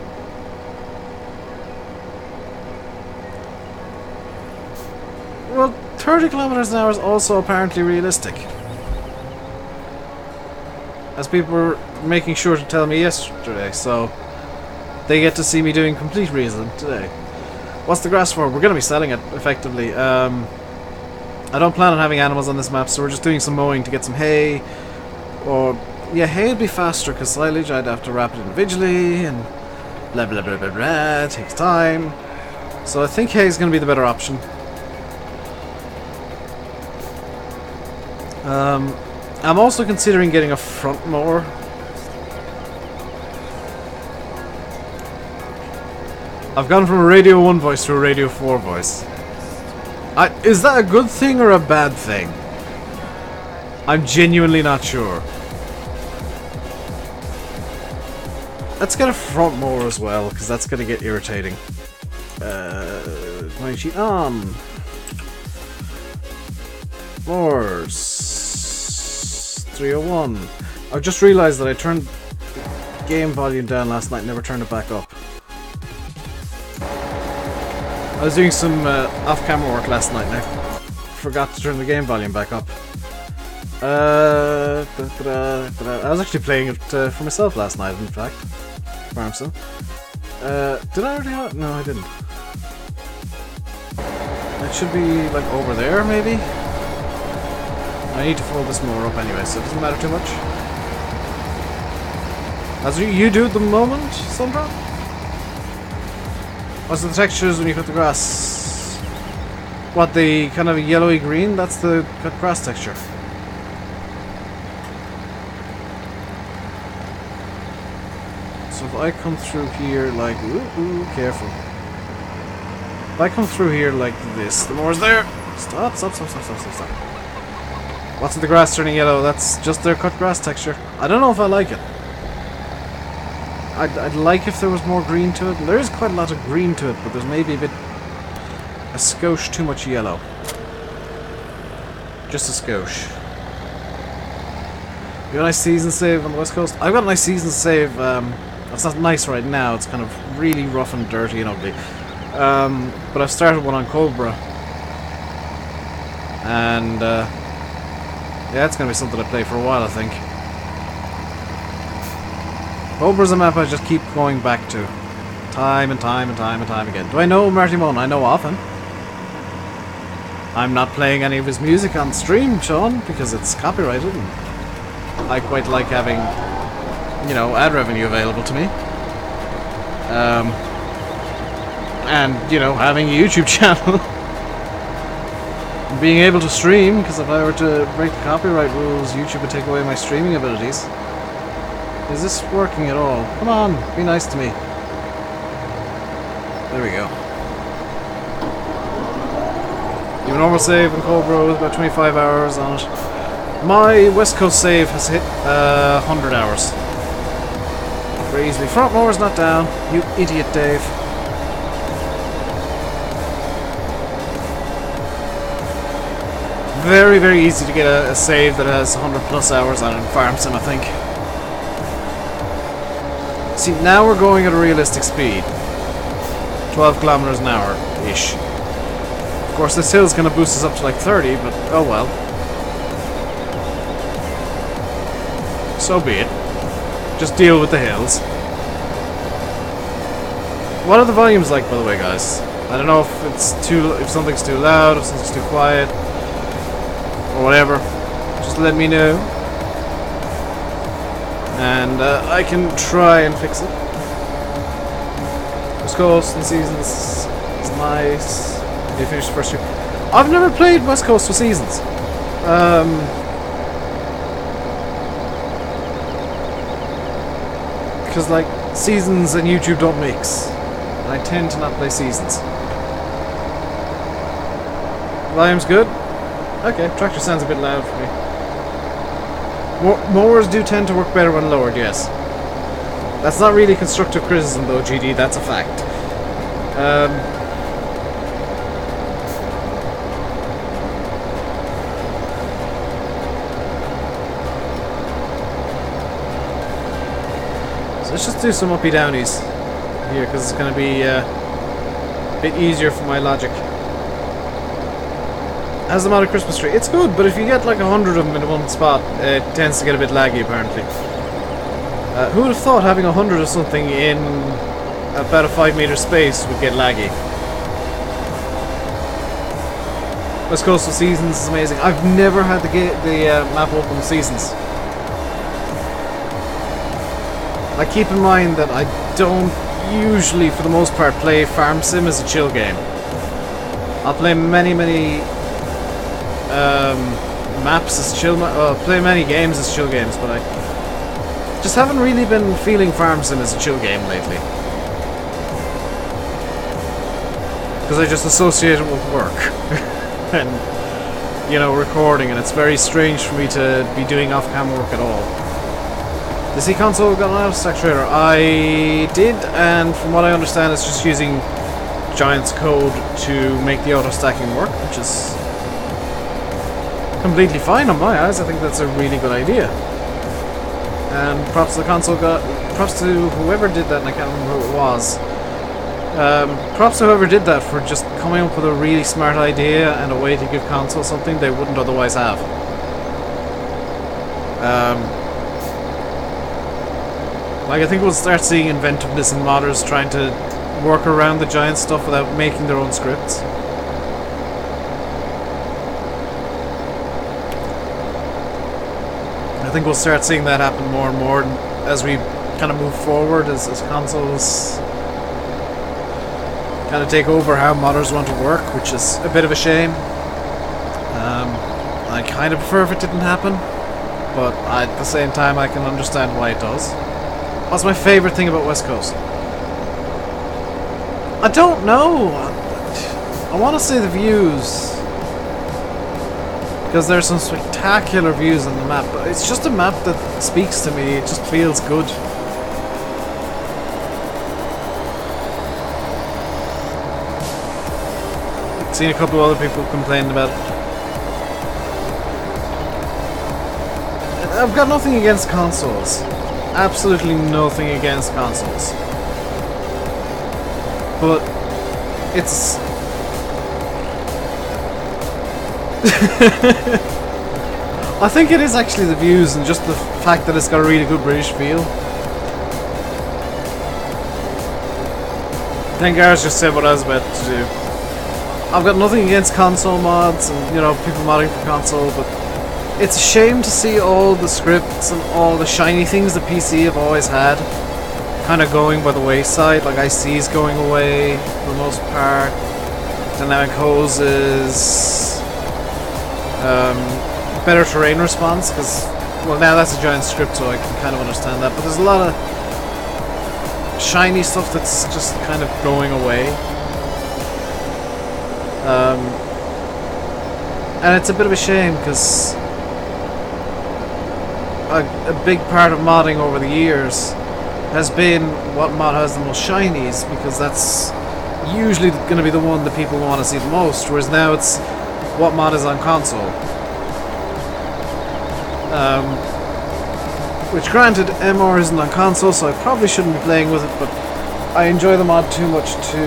Well, 30 kilometers an hour is also apparently realistic. As people were making sure to tell me yesterday, so they get to see me doing complete reason today. What's the grass for? We're going to be selling it, effectively. I don't plan on having animals on this map, so we're just doing some mowing to get some hay. Or, yeah, hay would be faster, because silage I'd have to wrap it individually, and blah blah blah blah blah, it takes time. So I think hay is going to be the better option. I'm also considering getting a front mower. I've gone from a Radio 1 voice to a Radio 4 voice. Is that a good thing or a bad thing? I'm genuinely not sure. Let's get a front mower as well, because that's going to get irritating. My sheet on. Mowers. 301. I've just realised that I turned the game volume down last night and never turned it back up. I was doing some off-camera work last night and I forgot to turn the game volume back up. I was actually playing it for myself last night, in fact. Farmson. Did I already have it? No, I didn't. It should be like over there, maybe? I need to fold this more up anyway, so it doesn't matter too much. As you do at the moment, Sandra? What's the textures when you cut the grass? What, the kind of yellowy green? That's the cut grass texture. So if I come through here like... Ooh, careful. If I come through here like this, the more's there! Stop. What's with the grass turning yellow? That's just their cut grass texture. I don't know if I like it. I'd like if there was more green to it. There is quite a lot of green to it, but there's maybe a skosh too much yellow. Just a skosh. You got a nice season save on the west coast? I've got a nice season save. It's not nice right now. It's kind of really rough and dirty and ugly. But I've started one on Cobra. And yeah, it's going to be something to play for a while, I think. Cobra's a map I just keep going back to. Time and time again. Do I know Marty Moan? I know of him. I'm not playing any of his music on stream, Sean, because it's copyrighted. And I quite like having, you know, ad revenue available to me. And, you know, having a YouTube channel. Being able to stream, because if I were to break the copyright rules, YouTube would take away my streaming abilities. Is this working at all? Come on, be nice to me. There we go. You have a normal save in Cobra with about 25 hours on it. My West Coast save has hit 100 hours. Very easily. Front mower's not down. You idiot, Dave. Very, very easy to get a save that has 100 plus hours on it in Farm Sim, I think. See, now we're going at a realistic speed. 12 kilometers an hour-ish. Of course, this hill's going to boost us up to like 30, but oh well. So be it. Just deal with the hills. What are the volumes like, by the way, guys? I don't know if if something's too loud, if something's too quiet, or whatever. Just let me know. And I can try and fix it. West Coast and Seasons is nice. You finished the first two. I've never played West Coast with Seasons. Because like Seasons and YouTube don't mix. And I tend to not play Seasons. Volume's good? Okay, tractor sounds a bit loud for me. Mowers do tend to work better when lowered, yes. That's not really constructive criticism though, GD, that's a fact. let's just do some uppy downies here, because it's going to be a bit easier for my logic. As the modded Christmas tree, it's good, but if you get like 100 of them in one spot, it tends to get a bit laggy apparently. Who would have thought having 100 of something in about a 5-meter space would get laggy? West Coastal Seasons is amazing. I've never had the map open Seasons. Like, keep in mind that I don't usually, for the most part, play Farm Sim as a chill game. I'll play many maps as chill, play many games as chill games, but I just haven't really been feeling Farm Sim as a chill game lately. Because I just associate it with work. And, you know, recording, and it's very strange for me to be doing off-cam work at all. The C console got an auto-stack trader. I did, and from what I understand, it's just using Giant's code to make the auto-stacking work, which is completely fine on my eyes. I think that's a really good idea. And props to the console props to whoever did that, and I can't remember who it was. Props to whoever did that for just coming up with a really smart idea and a way to give console something they wouldn't otherwise have. Like, I think we'll start seeing inventiveness in modders trying to work around the Giant stuff without making their own scripts. I think we'll start seeing that happen more and more as we kind of move forward, as consoles kind of take over how modders want to work, which is a bit of a shame. I kind of prefer if it didn't happen, but at the same time I can understand why it does. What's my favourite thing about West Coast? I don't know. I want to say the views, because there's some spectacular views on the map, but it's just a map that speaks to me. It just feels good. I've seen a couple of other people complain about it. I've got nothing against consoles. Absolutely nothing against consoles. But it's I think it is actually the views and just the fact that it's got a really good British feel. I think Gareth just said what I was about to do. I've got nothing against console mods and, you know, people modding for console, but it's a shame to see all the scripts and all the shiny things the PC have always had kind of going by the wayside. Like IC's going away for the most part. Dynamic hoses. Better terrain response, because, well, now that's a Giant script, so I can kind of understand that. But there's a lot of shiny stuff that's just kind of going away. And it's a bit of a shame, because a big part of modding over the years has been what mod has the most shinies, because that's usually going to be the one that people want to see the most, whereas now it's what mod is on console. Which, granted, MR isn't on console, so I probably shouldn't be playing with it, but I enjoy the mod too much to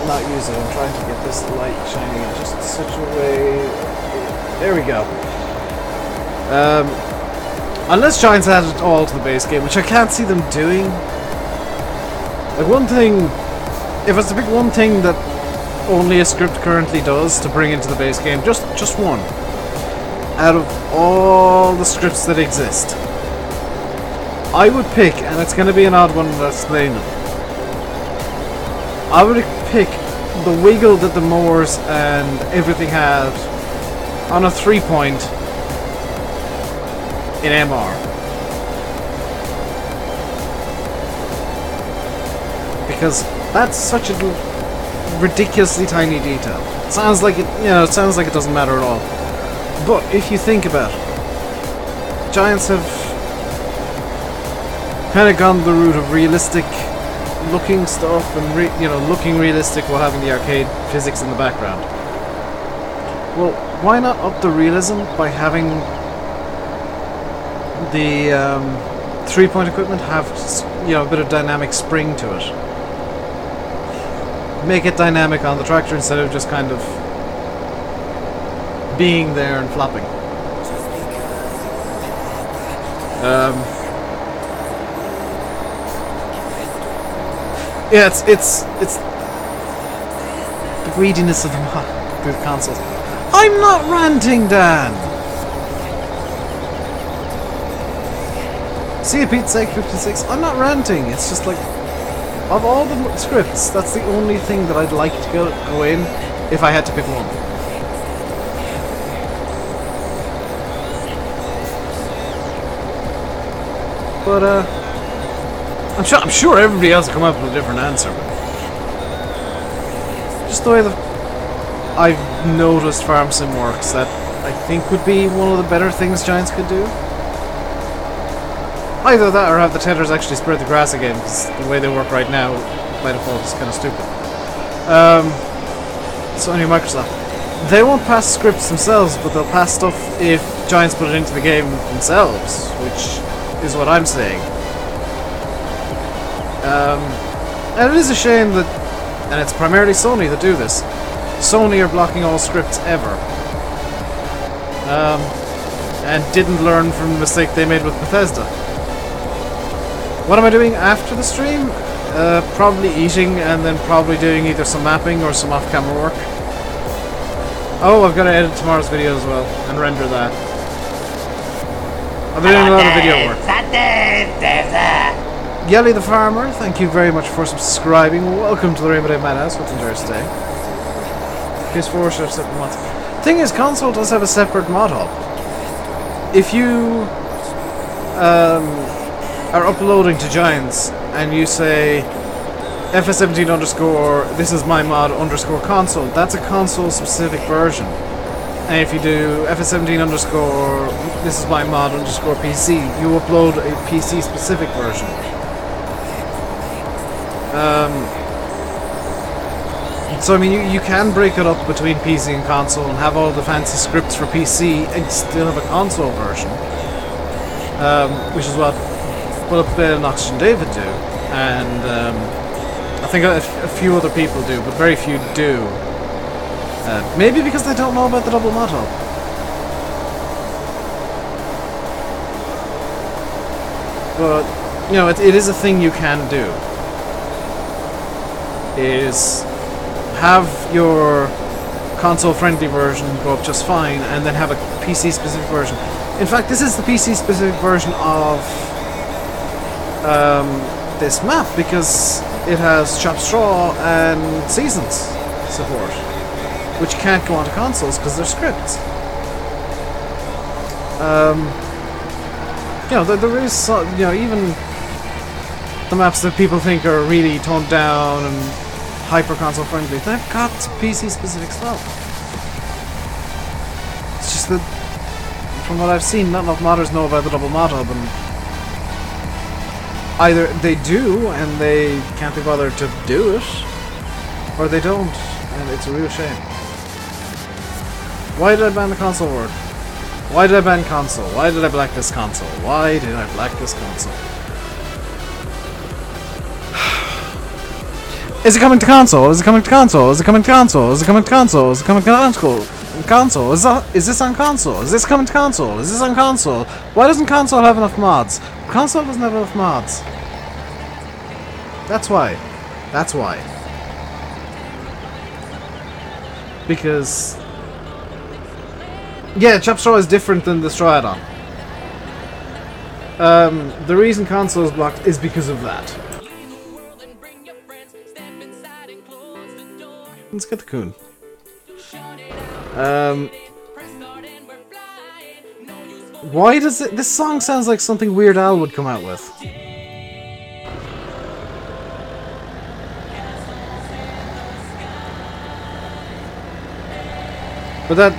not use it. I'm trying to get this light shining in just such a way. There we go. Unless Giants add it all to the base game, which I can't see them doing. Like, one thing, if it's to pick one thing that only a script currently does to bring into the base game, just one, out of all the scripts that exist, I would pick, and it's going to be an odd one to explain it, I would pick the wiggle that the mowers and everything had on a 3-point in MR. Because that's such a ridiculously tiny detail. It sounds like it, you know, it sounds like it doesn't matter at all. But if you think about it, Giants have kind of gone the route of realistic looking stuff and looking realistic while having the arcade physics in the background. Well, why not up the realism by having the 3-point equipment have you know, a bit of dynamic spring to it. Make it dynamic on the tractor instead of just kind of being there and flopping. Yeah, it's the greediness of the consoles. I'm not ranting, Dan! See a Pete's sake, 56. I'm not ranting, it's just like, of all the scripts, that's the only thing that I'd like to go in if I had to pick one. But, I'm sure everybody else will come up with a different answer. Just the way that I've noticed Farm Sim works, that I think would be one of the better things Giants could do. Either that or have the tethers actually spread the grass again, because the way they work right now, by default, is kind of stupid. So anyway, Microsoft. They won't pass scripts themselves, but they'll pass stuff if Giants put it into the game themselves, which is what I'm saying. And it is a shame that, and it's primarily Sony that do this, Sony are blocking all scripts ever. And didn't learn from the mistake they made with Bethesda. What am I doing after the stream? Probably eating and then probably doing either some mapping or some off-camera work. Oh, I've got to edit tomorrow's video as well and render that. I've been doing a lot of video work. Yelly the Farmer, thank you very much for subscribing. Welcome to the RainbowDave Madhouse. What's yours today? PS4 should have separate mods. Thing is, console does have a separate mod hub. If you are uploading to Giants and you say FS17 underscore this is my mod underscore console, that's a console specific version. And if you do FS17 underscore this is my mod underscore PC, you upload a PC specific version. So I mean you can break it up between PC and console and have all the fancy scripts for PC and still have a console version. Which is what Bullet and Oxygen David do, and I think a few other people do, but very few do. Maybe because they don't know about the double mod hub. But, you know, it is a thing you can do. Is have your console-friendly version go up just fine, and then have a PC-specific version. In fact, this is the PC-specific version of this map, because it has Chop Straw and Seasons support, which can't go onto consoles because they're scripts. You know, there is, you know, even the maps that people think are really toned down and hyper console friendly, they've got PC specific stuff. It's just that, from what I've seen, not enough modders know about the double mod hub, and either they do and they can't be bothered to do it, or they don't, and it's a real shame. Why did I ban the console word? Why did I ban console? Why did I blacklist console? Why did I blacklist console? Is it coming to console? Is it coming to console? Is it coming to console? Is it coming to console? Is it coming to console? Console? Is this on console? Is this coming to console? Is this on console? Why doesn't console have enough mods? Console doesn't have enough mods. That's why. That's why. Because... yeah, Chop Straw is different than the Straw add-on. The reason console is blocked is because of that. Let's get the coon. Why does it... this song sounds like something Weird Al would come out with. But that,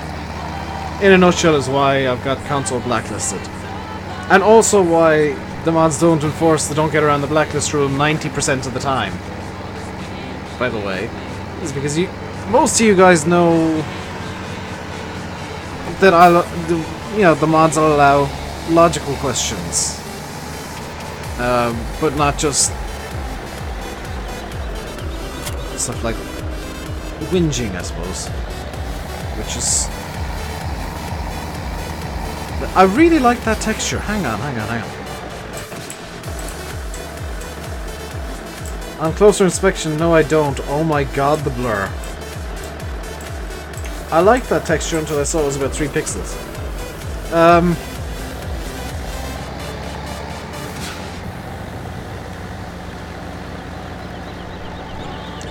in a nutshell, is why I've got console blacklisted. And also why the mods don't enforce the don't get around the blacklist rule 90% of the time. By the way. Is because most of you guys know that the mods will allow logical questions. but not just stuff like whinging, I suppose. Which is... I really like that texture. Hang on. On closer inspection, no I don't. Oh my god, the blur. I liked that texture until I saw it was about 3 pixels.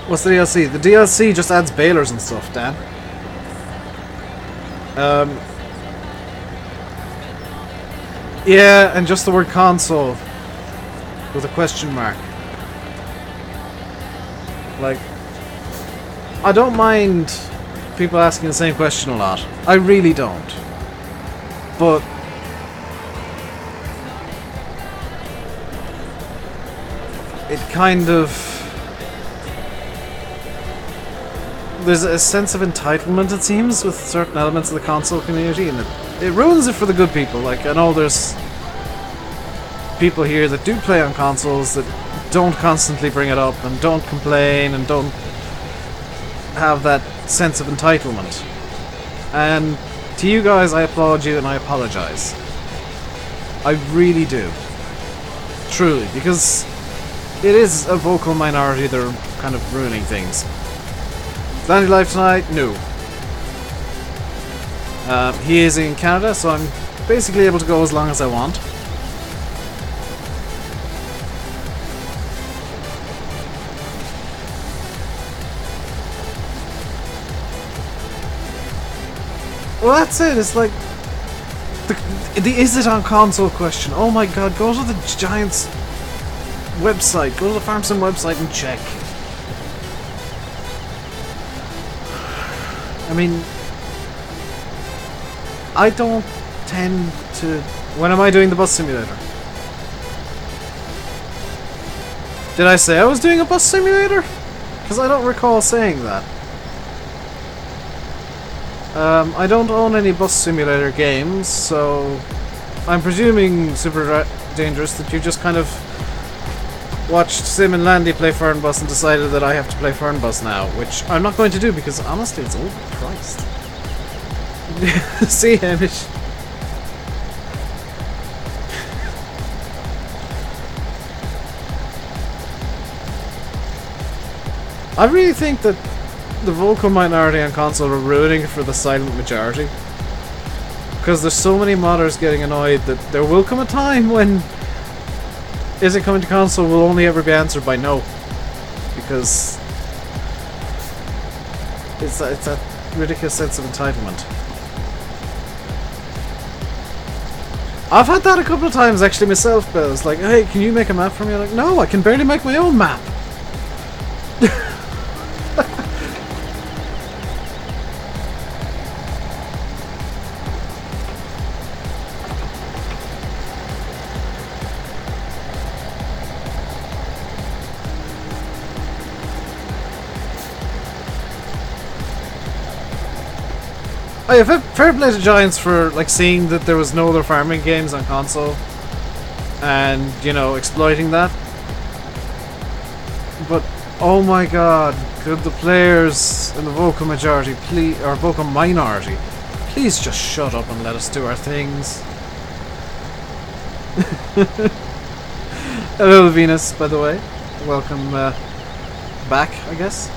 What's the DLC? The DLC just adds balers and stuff, Dan. Yeah, and just the word console with a question mark. Like, I don't mind people asking the same question a lot. I really don't. But it kind of... There's a sense of entitlement, it seems, with certain elements of the console community, and it ruins it for the good people. Like, I know there's people here that do play on consoles that don't constantly bring it up and don't complain and don't have that sense of entitlement. And to you guys, I applaud you and I apologize. I really do. Truly, because it is a vocal minority that are kind of ruining things. Dandy Life tonight? No. He is in Canada, so I'm basically able to go as long as I want. Well, that's it. It's like the is it on console question. Oh my god, go to the Giants website, go to the FarmSim website and check. I mean, I don't tend to... When am I doing the bus simulator? Did I say I was doing a bus simulator? Because I don't recall saying that. I don't own any bus simulator games, so I'm presuming, Super Dangerous, that you just kind of watched Sim and Landy play Fernbus and decided that I have to play Fernbus now, which I'm not going to do because honestly it's overpriced. See, Hamish? I really think that the vocal minority on console are ruining it for the silent majority. Because there's so many modders getting annoyed that there will come a time when is it coming to console will only ever be answered by no. Because it's that ridiculous sense of entitlement. I've had that a couple of times actually myself, Bill. It's like, hey, can you make a map for me? I'm like, no, I can barely make my own map. Oh yeah, fair play to Giants for like seeing that there was no other farming games on console and, you know, exploiting that. But oh my god, could the players in the vocal majority please, or vocal minority, please just shut up and let us do our things. Hello Venus, by the way. Welcome back, I guess.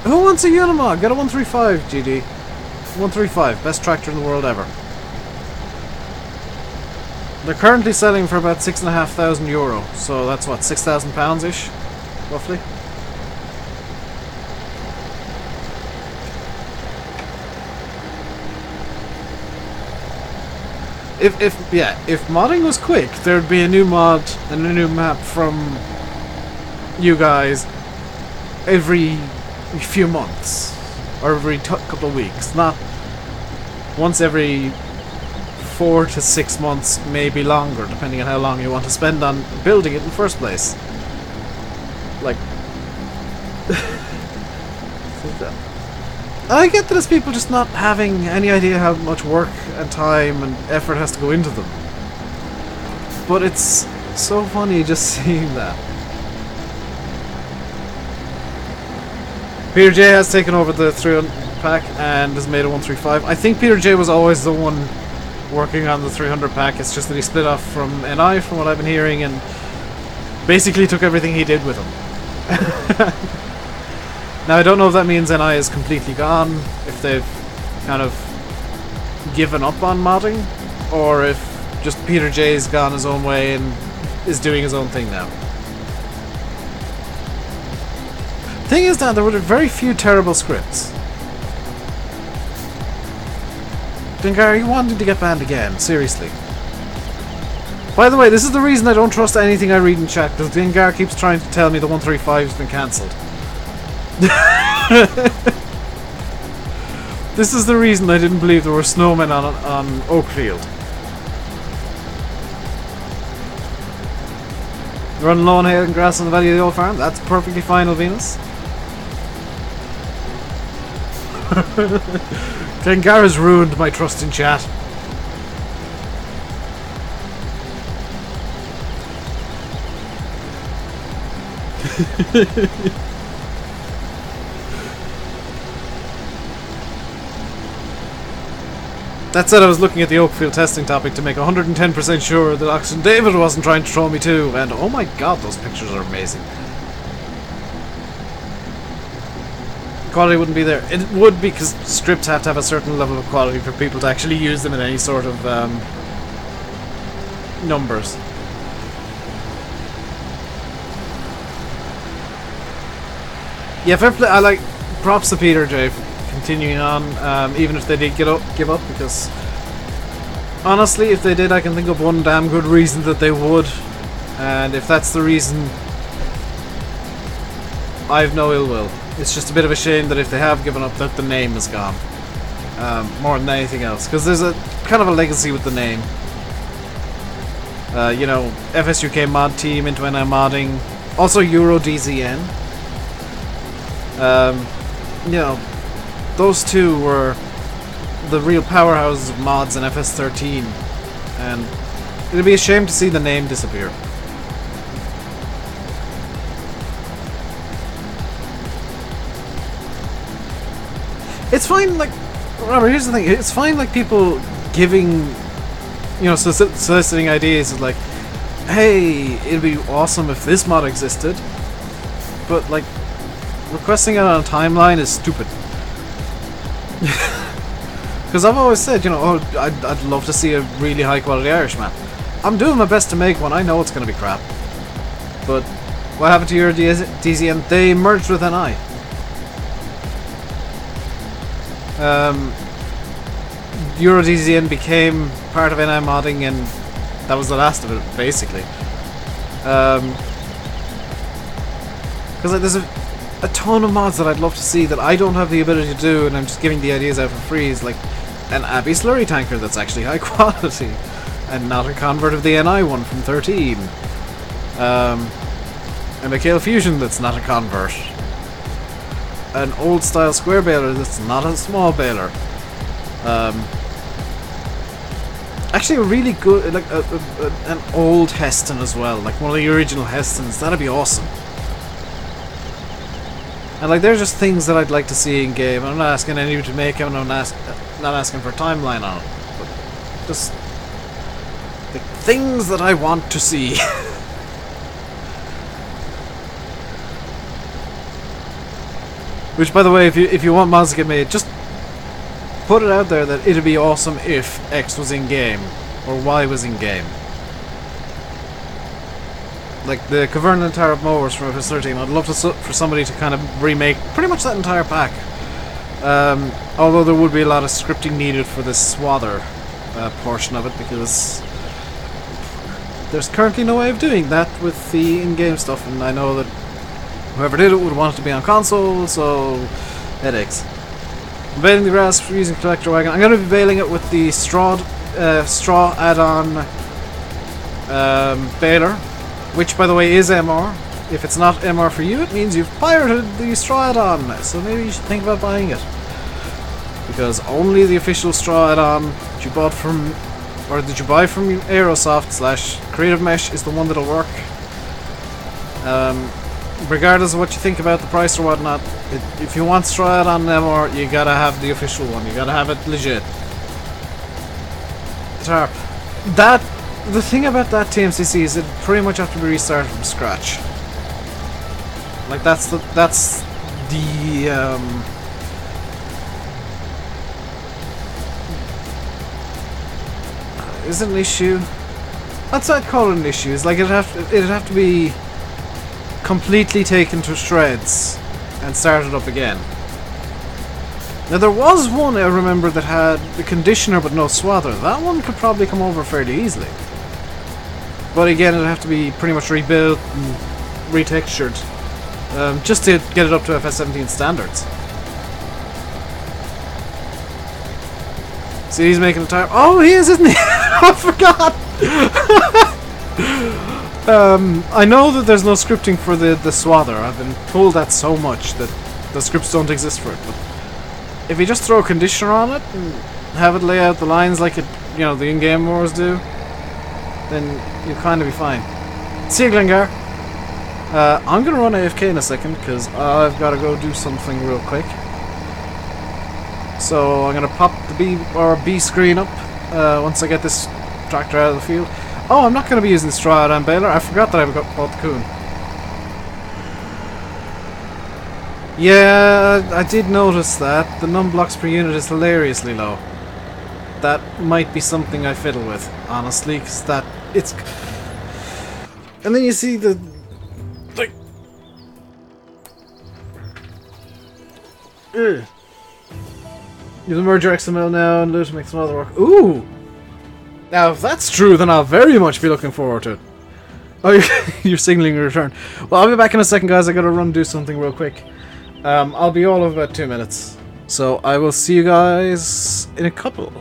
Who wants a Unimog? Get a 135, GD. 135, best tractor in the world ever. They're currently selling for about €6,500, so that's what, £6,000-ish, roughly. If modding was quick, there'd be a new mod and a new map from you guys every few months or every couple of weeks, not once every 4 to 6 months, maybe longer, depending on how long you want to spend on building it in the first place. Like I get that it's people just not having any idea how much work and time and effort has to go into them. But it's so funny just seeing that. Peter J has taken over the 300 pack and has made a 135. I think Peter J was always the one working on the 300 pack. It's just that he split off from NI, from what I've been hearing, and basically took everything he did with him. Now I don't know if that means NI is completely gone, if they've kind of given up on modding, or if just Peter J's gone his own way and is doing his own thing now. Thing is, Dan, there were very few terrible scripts. Dengar, you wanted to get banned again, seriously. By the way, this is the reason I don't trust anything I read in chat, because Dengar keeps trying to tell me the 135's been cancelled. This is the reason I didn't believe there were snowmen on Oakfield. Running low on hay and grass on the Valley of the Old Farm? That's perfectly fine, Venus. Dengar has ruined my trust in chat. That said, I was looking at the Oakfield testing topic to make 110% sure that Oxygen David wasn't trying to troll me too, and oh my god, those pictures are amazing. Quality wouldn't be there. It would, because scripts have to have a certain level of quality for people to actually use them in any sort of numbers. Yeah, fair play. I like props to Peter J continuing on, even if they did give up, because honestly, if they did, I can think of one damn good reason that they would, and if that's the reason, I've no ill will. It's just a bit of a shame that if they have given up, that the name is gone, more than anything else, because there's a kind of a legacy with the name. You know, FSUK mod team into NI modding, also Euro DZN. You know, those two were the real powerhouses of mods in FS13, and it'd be a shame to see the name disappear. It's fine, like, Robert, here's the thing, it's fine, like, people giving, you know, soliciting ideas of, like, hey, it'd be awesome if this mod existed, but, like, requesting it on a timeline is stupid. Because I've always said, you know, oh, I'd love to see a really high quality Irish map. I'm doing my best to make one, I know it's going to be crap. But what happened to your DZN? They merged with NI. Euro DZN became part of NI modding, and that was the last of it, basically. Because like, there's a ton of mods that I'd love to see that I don't have the ability to do, and I'm just giving the ideas out for free. Is like an Abbey slurry tanker that's actually high quality, and not a convert of the NI one from 13. A Mikhail Fusion that's not a convert. An old style square baler that's not a small baler. Actually a really good, like an old Heston as well, like one of the original Hestons. That'd be awesome. And like, they're just things that I'd like to see in game. I'm not asking anyone to make them, I'm not asking for a timeline on it, but just the things that I want to see. Which, by the way, if you want mods to get made, just put it out there that it'd be awesome if X was in game or Y was in game. Like the Cavern and Tarab mowers from FS13, I'd love for somebody to kind of remake pretty much that entire pack. Although there would be a lot of scripting needed for the Swather portion of it, because there's currently no way of doing that with the in-game stuff, and I know that whoever did it would want it to be on console, so headaches. I'm baling the grass using collector wagon. I'm going to be baling it with the straw add-on baler, which by the way is MR. If it's not MR for you, it means you've pirated the straw add-on, so maybe you should think about buying it. because only the official straw add-on that you bought from, or did you buy from Aerosoft / Creative Mesh is the one that'll work. Regardless of what you think about the price or whatnot, if you want straw add-on anymore, you gotta have the official one. You gotta have it legit. Tarp. The thing about that TMCC is it pretty much have to be restarted from scratch. Like that's the is it an issue? That's what I'd call it an issue. It's like it'd have to be completely taken to shreds and started up again. Now there was one I remember that had the conditioner but no swather. That one could probably come over fairly easily. But again, it'd have to be pretty much rebuilt and retextured just to get it up to FS17 standards. See, he's making a tire. Oh, he is, isn't he? I forgot. I know that there's no scripting for the swather. I've been told that so much that the scripts don't exist for it. But if you just throw a conditioner on it and have it lay out the lines like it, the in-game wars do, then you'll kind of be fine. See you, Glengar. I'm gonna run AFK in a second because I've got to go do something real quick. So I'm gonna pop the B screen up once I get this tractor out of the field. Oh, I'm not gonna be using straw and baler. I forgot that I've bought the Coon. Yeah, I did notice that the num blocks per unit is hilariously low. That might be something I fiddle with, honestly, because it's. And then you see the. Like. Ugh. You have the merger XML now and loot makes some other work. Ooh! Now, if that's true, then I'll very much be looking forward to it. Oh, you're signaling a return. Well, I'll be back in a second, guys. I gotta run do something real quick. I'll be all of about 2 minutes. So I will see you guys in a couple.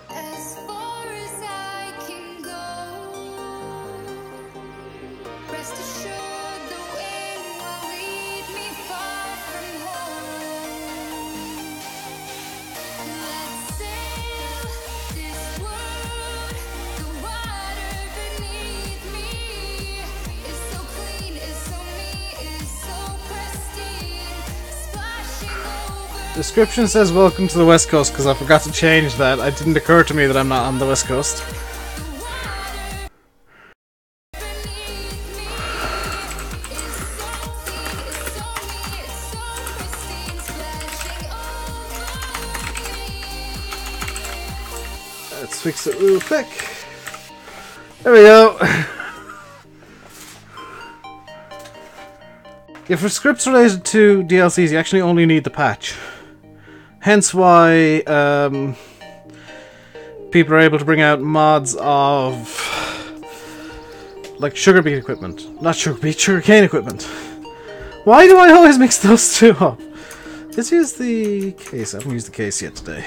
As far as I can go, rest assured the wind will lead me far from home. Let's sail this world, the water beneath me is so clean, is so neat, is so pristine, splashing over. Description says welcome to the West Coast because I forgot to change that. It didn't occur to me that I'm not on the West Coast. Let's fix it real quick. There we go. Yeah, for scripts related to DLCs, you actually only need the patch. Hence why people are able to bring out mods of like sugar beet equipment. Not sugar beet, sugar cane equipment. Why do I always mix those two up? Let's use the case. I haven't used the case yet today.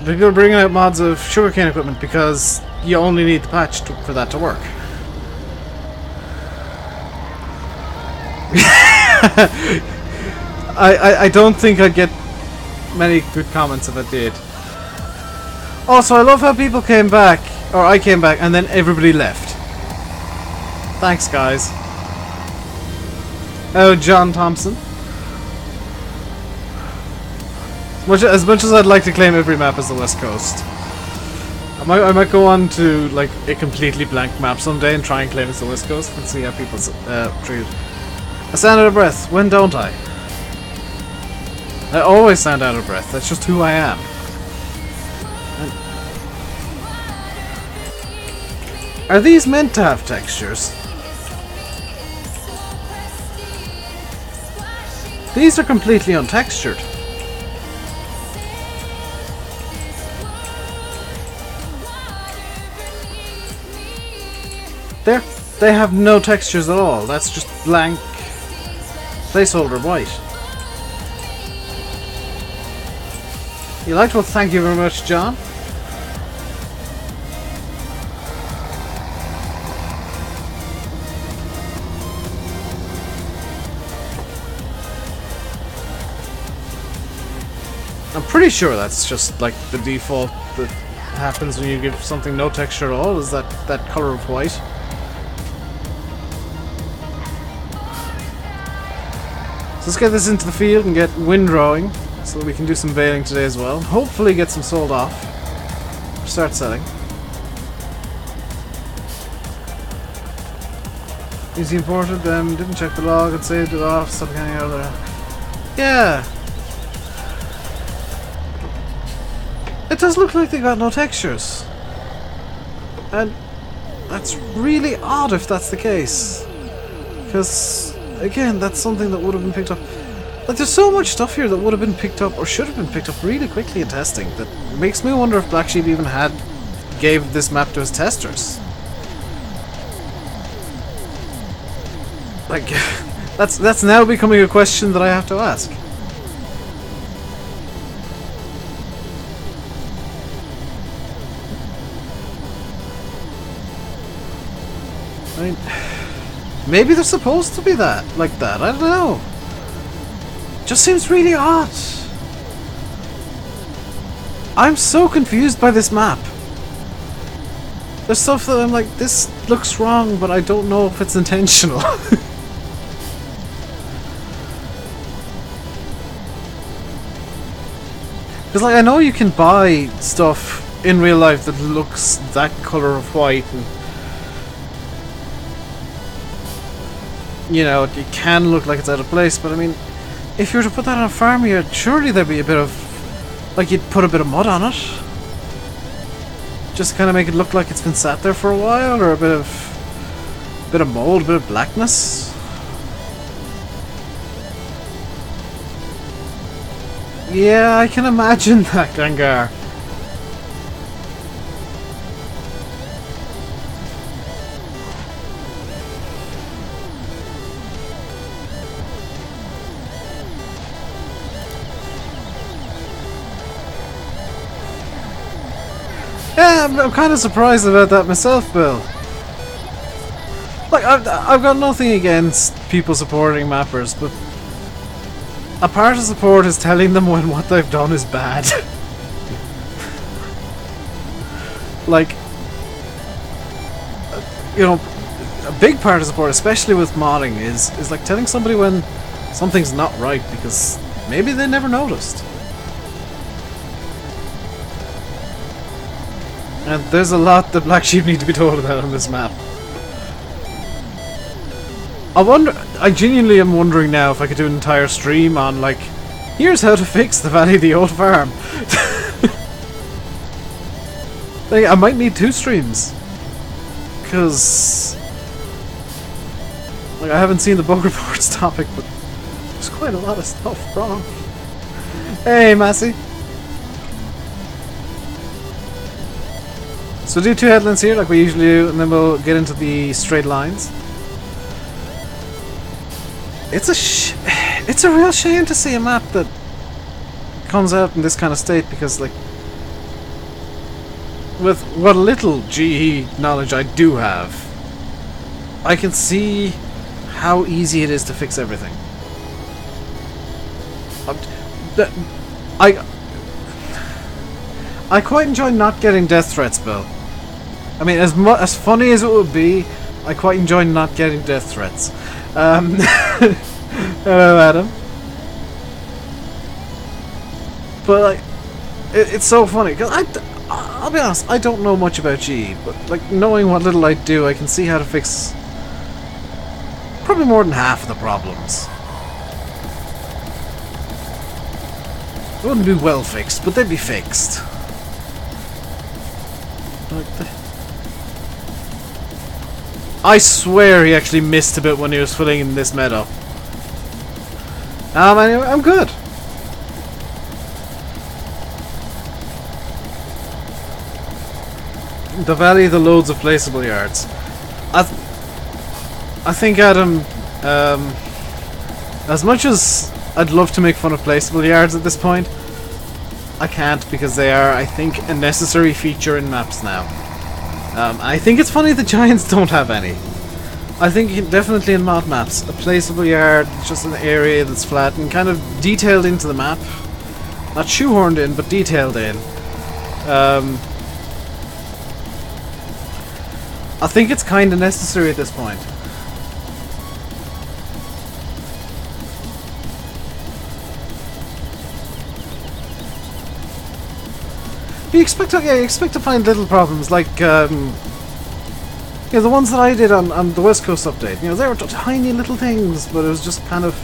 People are bringing out mods of sugarcane equipment because you only need the patch for that to work. I don't think I'd get many good comments if I did. Also, I love how people came back, or I came back, and then everybody left. Thanks, guys. Oh, John Thompson. As much as I'd like to claim every map as the West Coast, I might go on to like a completely blank map someday and try and claim it's the West Coast and see how people treat it. I sound out of breath. When don't I? I always sound out of breath. That's just who I am. Are these meant to have textures? These are completely untextured. They have no textures at all. That's just blank placeholder white. You liked? Well, thank you very much, John. I'm pretty sure that's just like the default that happens when you give something no texture at all, is that color of white. So let's get this into the field and get windrowing so that we can do some veiling today as well. Hopefully get some sold off. Start selling. Easy imported them, didn't check the log and saved it off, some kind of other. Yeah. It does look like they got no textures. And that's really odd if that's the case. Because, again, that's something that would have been picked up. Like, there's so much stuff here that would have been picked up, or should have been picked up really quickly in testing, that makes me wonder if Black Sheep even gave this map to his testers. Like, that's now becoming a question that I have to ask. I mean, maybe they're supposed to be like that, I don't know. Just seems really odd. I'm so confused by this map. There's stuff that I'm like, this looks wrong, but I don't know if it's intentional. Because like, I know you can buy stuff in real life that looks that color of white, and you know, it can look like it's out of place, but I mean, if you were to put that on a farmyard, surely there'd be a bit of, like, you'd put a bit of mud on it. Just to kind of make it look like it's been sat there for a while, or a bit of mold, a bit of blackness. Yeah, I can imagine that, Gangar. Yeah, I'm kind of surprised about that myself, Bill. Like, I've got nothing against people supporting mappers, but a part of support is telling them when what they've done is bad. Like, you know, a big part of support, especially with modding, is like telling somebody when something's not right, because maybe they never noticed. And there's a lot that Black Sheep need to be told about on this map. I genuinely am wondering now if I could do an entire stream on, like, here's how to fix the Valley of the Old Farm. Like, I might need 2 streams. Because Like, I haven't seen the bug reports topic, but there's quite a lot of stuff wrong. Hey, Massey. So do 2 headlands here, like we usually do, and then we'll get into the straight lines. It's a real shame to see a map that comes out in this kind of state, because, like, with what little GE knowledge I do have, I can see how easy it is to fix everything. I quite enjoy not getting death threats, Bill. I mean, as funny as it would be, I quite enjoy not getting death threats. Hello, Adam. But, like, it's so funny, because I'll be honest, I don't know much about GE, but, like, knowing what little I do, I can see how to fix probably more than half of the problems. They wouldn't be well fixed, but they'd be fixed. Like I swear he actually missed a bit when he was filling in this meadow. Anyway, I'm good. The valley, the loads of placeable yards. I think, Adam, as much as I'd love to make fun of placeable yards at this point, I can't, because they are, I think, a necessary feature in maps now. I think it's funny the Giants don't have any. I think definitely in mod maps, a placeable yard is just an area that's flat and kind of detailed into the map. Not shoehorned in, but detailed in. I think it's kind of necessary at this point. You expect to find little problems, like the ones that I did on the West Coast update. You know, they were tiny little things, but it was just kind of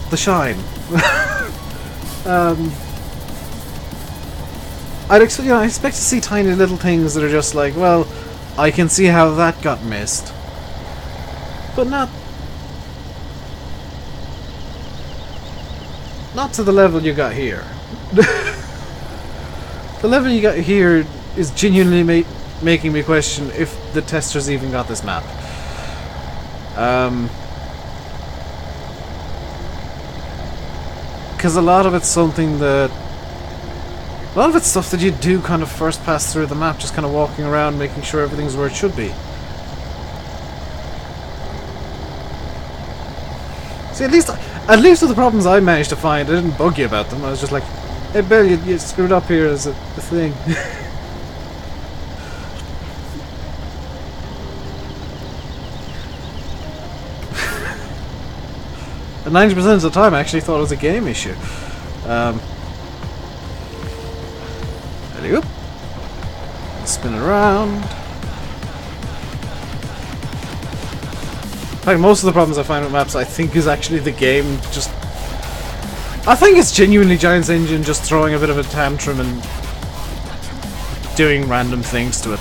the shine. I expect to see tiny little things that are just like, well, I can see how that got missed, but not to the level you got here. The level you got here is genuinely making me question if the testers even got this map. Because a lot of it's stuff that you do kind of first pass through the map, just kind of walking around, making sure everything's where it should be. See, at least with the problems I managed to find, I didn't bug you about them. I was just like, hey Bill, you screwed up here as a thing. And 90% of the time I actually thought it was a game issue. Alley-oop. Spin it around. In fact, most of the problems I find with maps, I think, is actually the game just... I think it's genuinely Giant's engine just throwing a bit of a tantrum and doing random things to it.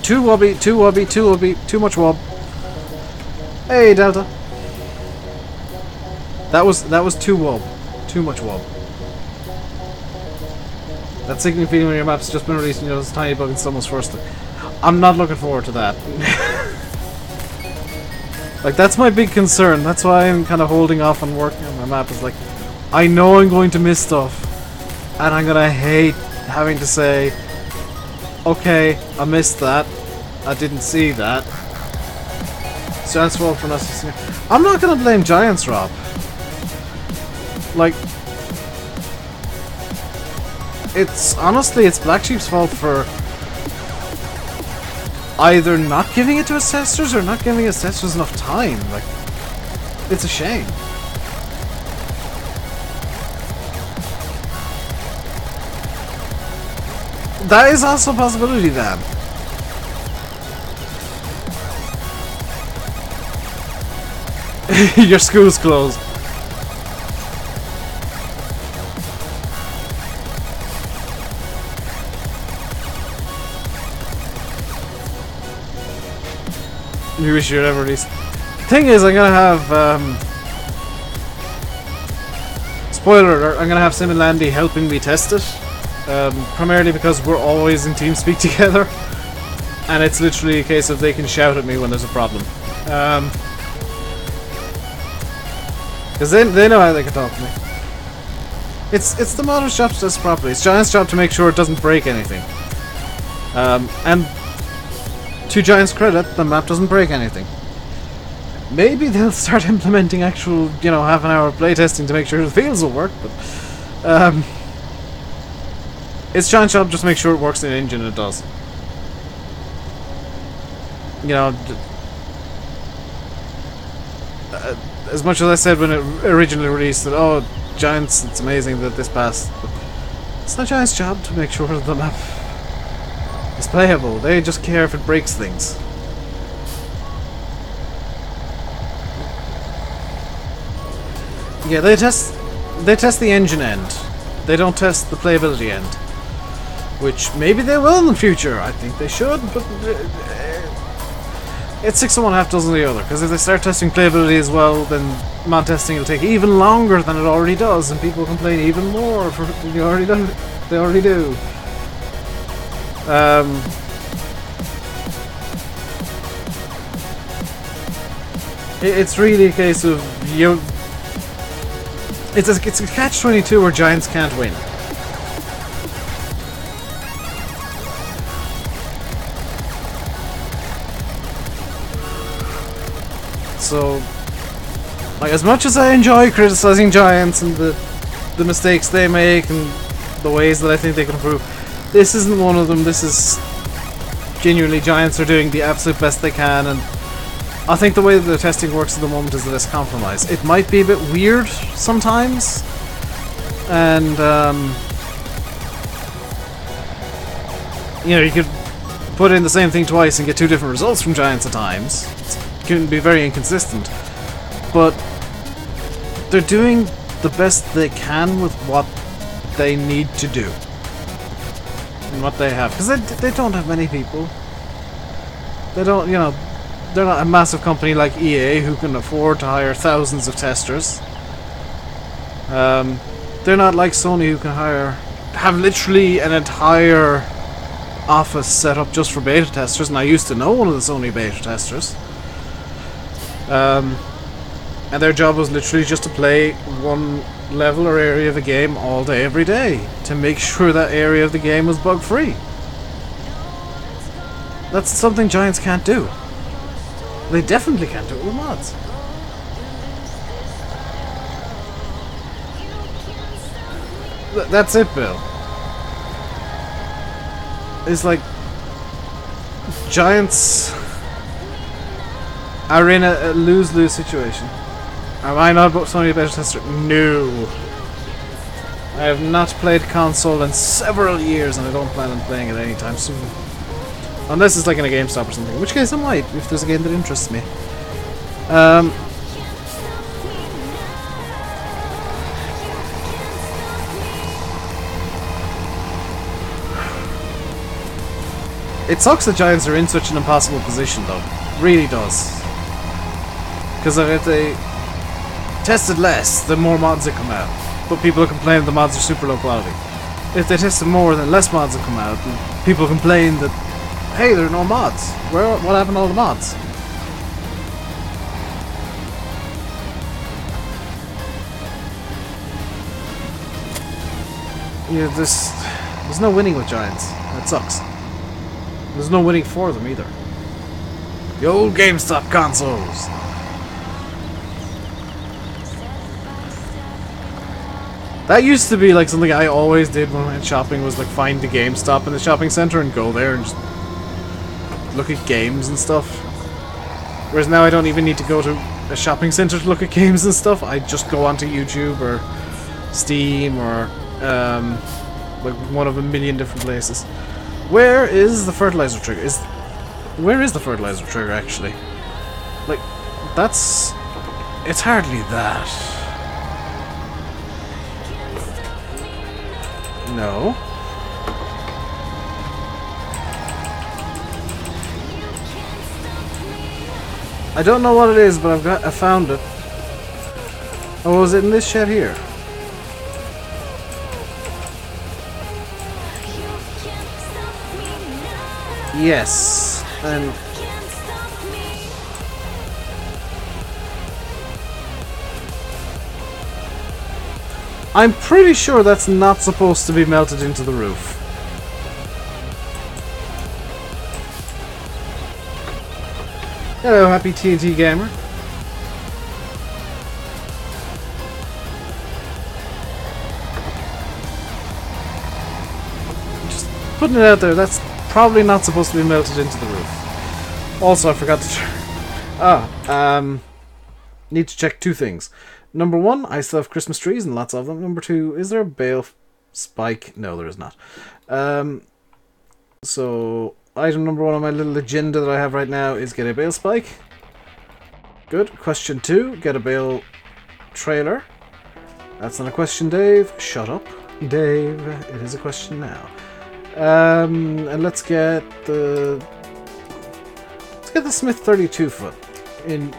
Too wobbly, too much wob. Hey, Delta. That was too wob. Too much wob. That signaling feeling when your map's just been released and you know, this tiny bug in someone's first. I'm not looking forward to that. Like, that's my big concern. That's why I'm kind of holding off on working on my map. Is like, I know I'm going to miss stuff, and I'm gonna hate having to say, okay, I missed that. I didn't see that. It's Giants' fault for not seeing it. I'm not gonna blame Giants, Rob. Like, it's Black Sheep's fault for either not giving it to his testers or not giving his testers enough time. Like, it's a shame. That is also a possibility, Dan. Your school's closed. new issue ever released. Thing is, I'm gonna have spoiler alert, I'm gonna have Sim and Landy helping me test it. Primarily because we're always in TeamSpeak together, and it's literally a case of they can shout at me when there's a problem. Because they know how they can talk to me. It's the modder's job to test properly. It's Giant's job to make sure it doesn't break anything. And to Giant's credit, the map doesn't break anything. Maybe they'll start implementing actual, you know, half-an-hour playtesting to make sure the fields will work, but it's Giant's job just to make sure it works in the engine, and it does. You know, as much as I said when it originally released that, oh, Giants, it's amazing that this passed, but it's not Giant's job to make sure the map is playable. They just care if it breaks things. Yeah, they test the engine end. They don't test the playability end. Which maybe they will in the future. I think they should, but it's 6 of one, half dozen of the other. Because if they start testing playability as well, then mod testing will take even longer than it already does, and people complain even more for they already do. It's really a case of it's a catch-22 where Giants can't win. So, like, as much as I enjoy criticizing Giants and the mistakes they make and the ways that I think they can improve, this isn't one of them. This is genuinely Giants are doing the absolute best they can, and I think the way that the testing works at the moment is that it's compromise. It might be a bit weird sometimes, and you know, you could put in the same thing twice and get 2 different results from Giants at times. It can be very inconsistent, but they're doing the best they can with what they need to do and what they have, because they don't have many people. They don't, you know. They're not a massive company like EA who can afford to hire thousands of testers. They're not like Sony who can have literally an entire office set up just for beta testers, and I used to know one of the Sony beta testers. And their job was literally just to play one level or area of a game all day, every day, to make sure that area of the game was bug-free. That's something Giants can't do. They definitely can't do it with mods. That's it, Bill. It's like Giants are in a lose-lose situation. Am I not Sony a better tester? No. I have not played console in several years, and I don't plan on playing it anytime soon. Unless it's like in a GameStop or something, in which case I might, if there's a game that interests me. It sucks that Giants are in such an impossible position, though. It really does. Because if they tested less, the more mods that come out. But people complain the mods are super low quality. If they tested more, then less mods that come out. And people complain that, hey, there are no mods. What happened to all the mods? Yeah, there's no winning with Giants. That sucks. There's no winning for them either. The old GameStop consoles. That used to be like something I always did when I went shopping, was like find the GameStop in the shopping center and go there and just look at games and stuff. Whereas now I don't even need to go to a shopping center to look at games and stuff. I just go onto YouTube or Steam or like one of a million different places. Where is the fertilizer trigger? Where is the fertilizer trigger actually? Like, it's hardly that. No. I don't know what it is, but I found it. Oh, was it in this shed here? Yes. And I'm pretty sure that's not supposed to be melted into the roof. Hello, happy TNT gamer. Just putting it out there, that's probably not supposed to be melted into the roof. Also, I forgot to need to check two things. Number one, I still have Christmas trees and lots of them. Number two, is there a bale spike? No, there is not. So, item number one on my little agenda that I have right now is get a bale spike. Good. Question two, get a bale trailer. That's not a question, Dave. Shut up, Dave. It is a question now. And let's get the Smith 32 foot.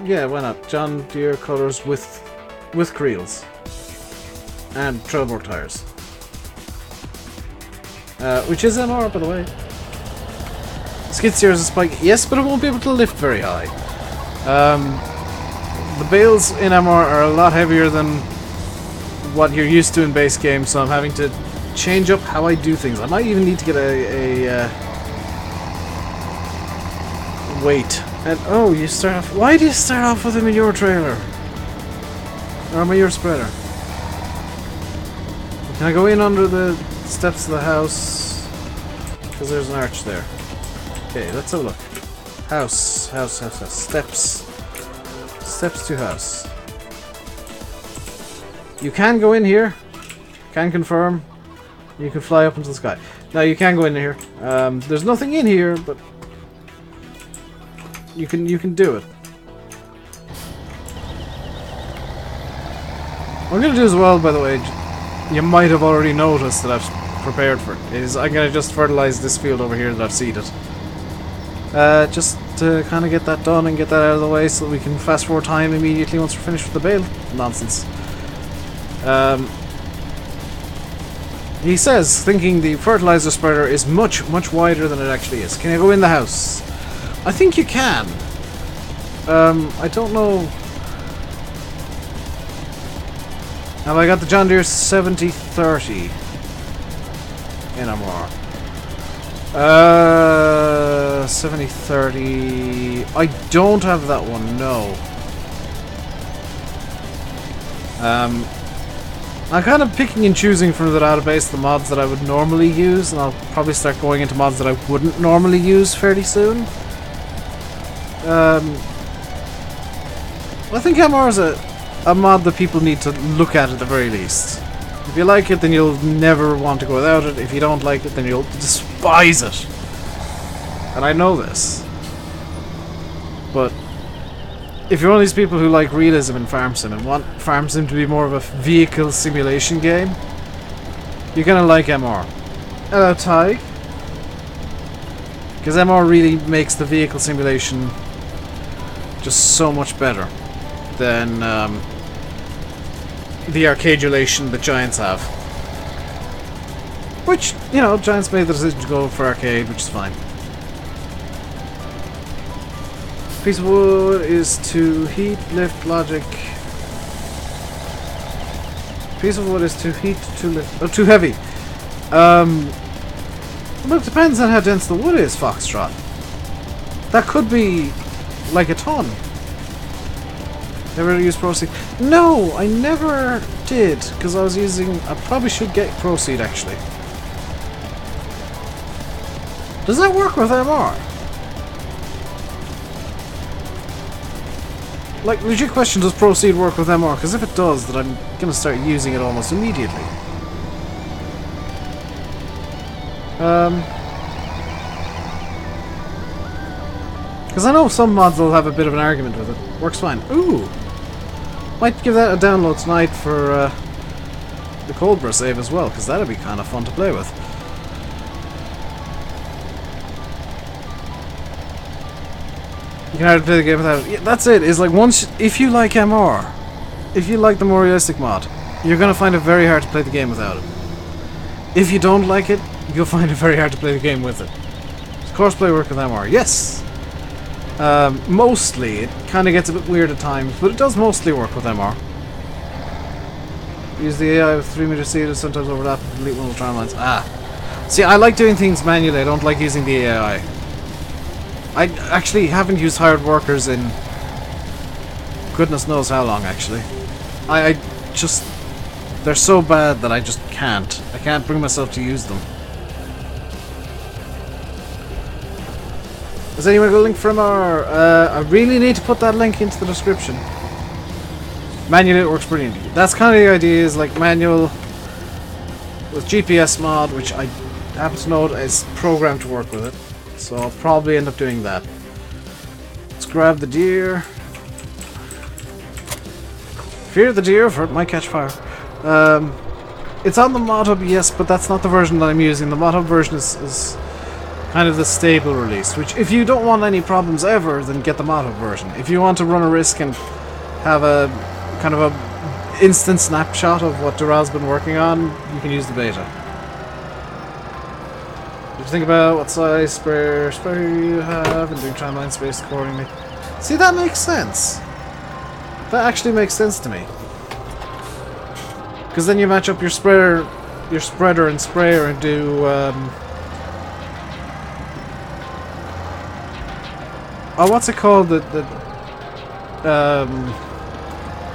Yeah, why not? John Deere colors with creels and trailboard tires, which is MR, by the way. Skid steer is a spike, yes, but it won't be able to lift very high. The bales in MR are a lot heavier than what you're used to in base game, so I'm having to change up how I do things. I might even need to get a weight. And oh, you start off. Why do you start off with him in your trailer? Or am I your spreader? Can I go in under the steps of the house? Because there's an arch there. Okay, let's have a look. House. Steps to house. You can go in here. Can confirm. You can fly up into the sky. Now you can go in here. There's nothing in here, but you can do it. What I'm going to do as well, by the way, you might have already noticed that I've prepared for it, is I'm going to just fertilize this field over here that I've seeded. Just to kind of get that done and get that out of the way so that we can fast forward time immediately once we're finished with the bale nonsense. He says, thinking the fertilizer spreader is much wider than it actually is. Can I go in the house? I think you can. I don't know. Have I got the John Deere 7030 in MR? 7030. I don't have that one, no. I'm kind of picking and choosing from the database the mods that I would normally use, and I'll probably start going into mods that I wouldn't normally use fairly soon. I think MR is a mod that people need to look at the very least. If you like it, then you'll never want to go without it. If you don't like it, then you'll despise it. And I know this. But if you're one of these people who like realism in Farm Sim and want Farm Sim to be more of a vehicle simulation game, you're gonna like MR. Hello, Ty. Because MR really makes the vehicle simulation just so much better than the arcadulation that Giants have. Which, you know, Giants made the decision to go for arcade, which is fine. Piece of wood is to heat, lift, logic. Piece of wood is to heat, to lift. Oh, too heavy. Well, it depends on how dense the wood is, Foxtrot. That could be like a ton. Never use Proceed. No, I never did, because I was using... I probably should get Proceed, actually. Does that work with MR? Like, legit question, does Proceed work with MR? Because if it does, then I'm going to start using it almost immediately. Because I know some mods will have a bit of an argument with it. Works fine. Ooh! Might give that a download tonight for the Coldbra save as well, because that'd be kind of fun to play with. You can hardly play the game without it. Yeah, that's it. It's like if you like MR, if you like the more realistic mod, you're gonna find it very hard to play the game without it. If you don't like it, you'll find it very hard to play the game with it. Does crossplay work with MR? Yes. Mostly. It kind of gets a bit weird at times, but it does mostly work with MR. Use the AI with 3 meter seed, sometimes overlap and delete one of the tramlines. See, I like doing things manually. I don't like using the AI. I actually haven't used hired workers in goodness knows how long, actually. I just... They're so bad that I just can't. I can't bring myself to use them. Has anyone got a link from our... I really need to put that link into the description. Manually it works brilliantly. That's kind of the idea, is like manual with GPS mod, which I happen to know is programmed to work with it. So I'll probably end up doing that. Let's grab the deer. Fear the deer, for it might catch fire. It's on the mod hub, yes, but that's not the version that I'm using. The mod hub version is kind of the stable release, which if you don't want any problems ever, then get the mod hub version. If you want to run a risk and have a kind of a instant snapshot of what Dural's been working on, you can use the beta. What do you think about what size sprayer you have and doing tramline space accordingly? See, that makes sense. That actually makes sense to me. Because then you match up your spreader and sprayer and do oh, what's it called? The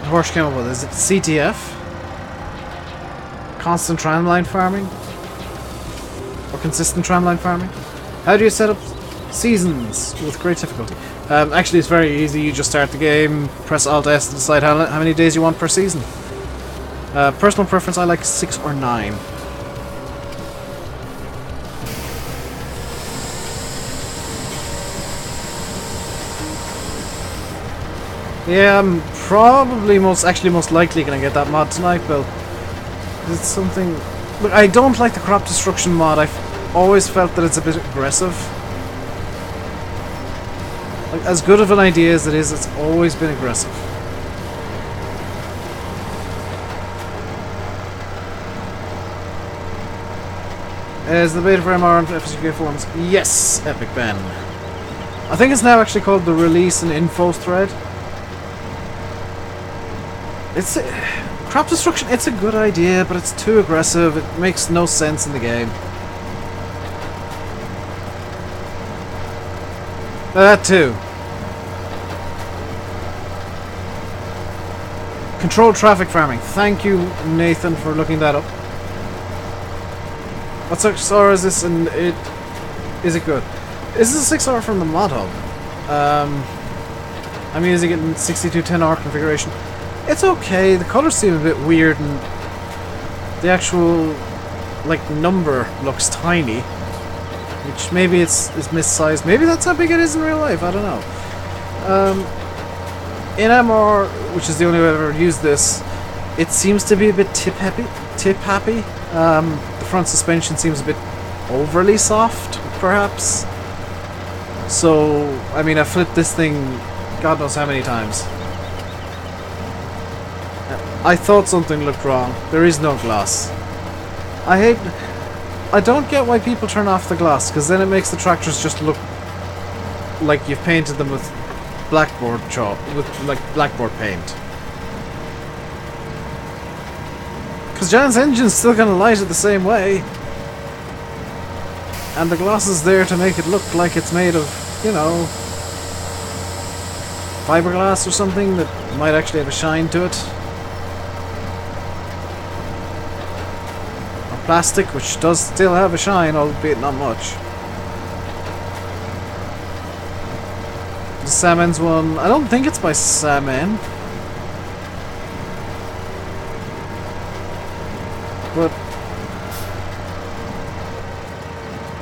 horse came up with? Is it CTF? Constant tramline farming? Or consistent tramline farming? How do you set up seasons with great difficulty? Actually, it's very easy. You just start the game, press Alt S to decide how many days you want per season. Personal preference, I like 6 or 9. Yeah, I'm probably most likely gonna get that mod tonight, Bill. It's something... Look, I don't like the crop destruction mod. I've always felt that it's a bit aggressive. Like, as good of an idea as it is, it's always been aggressive. Is the beta for MR and FSUK forums? Yes, Epic Ben. I think it's now actually called the Release and Info thread. It's crop destruction. It's a good idea, but it's too aggressive. It makes no sense in the game. That too. Controlled traffic farming. Thank you, Nathan, for looking that up. What 6R is this, and is it good? This is a 6R from the mod hub. I'm using it in 6210R configuration. It's okay. The colors seem a bit weird, and the actual number looks tiny, which maybe it's missized. Maybe that's how big it is in real life. I don't know. In MR, which is the only way I've ever used this, it seems to be a bit tip happy. The front suspension seems a bit overly soft, perhaps. So, I mean, I flipped this thing God knows how many times. I thought something looked wrong. There is no gloss. I don't get why people turn off the gloss, because then it makes the tractors just look like you've painted them with blackboard chalk, with blackboard paint. Because Jan's engine's still gonna light it the same way. And the gloss is there to make it look like it's made of, you know, fiberglass or something that might actually have a shine to it. Or plastic, which does still have a shine, albeit not much. The Salmon's one, I don't think it's by Salmon. But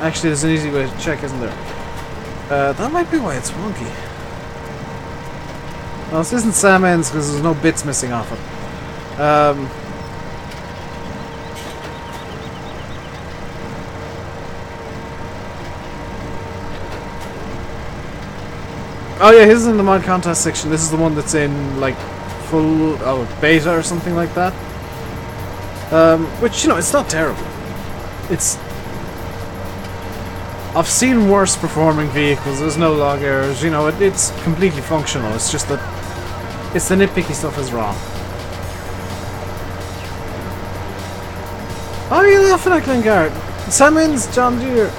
actually, there's an easy way to check, isn't there? That might be why it's wonky. No, this isn't Salmon's because there's no bits missing off it. Oh yeah, his is in the mod contest section. This is the one that's in like full beta or something like that. Which, you know, it's not terrible. I've seen worse performing vehicles. There's no log errors. You know, it's completely functional. It's just that it's the nitpicky stuff is wrong. Oh, you're laughing at Glengarry. Sam John Deere.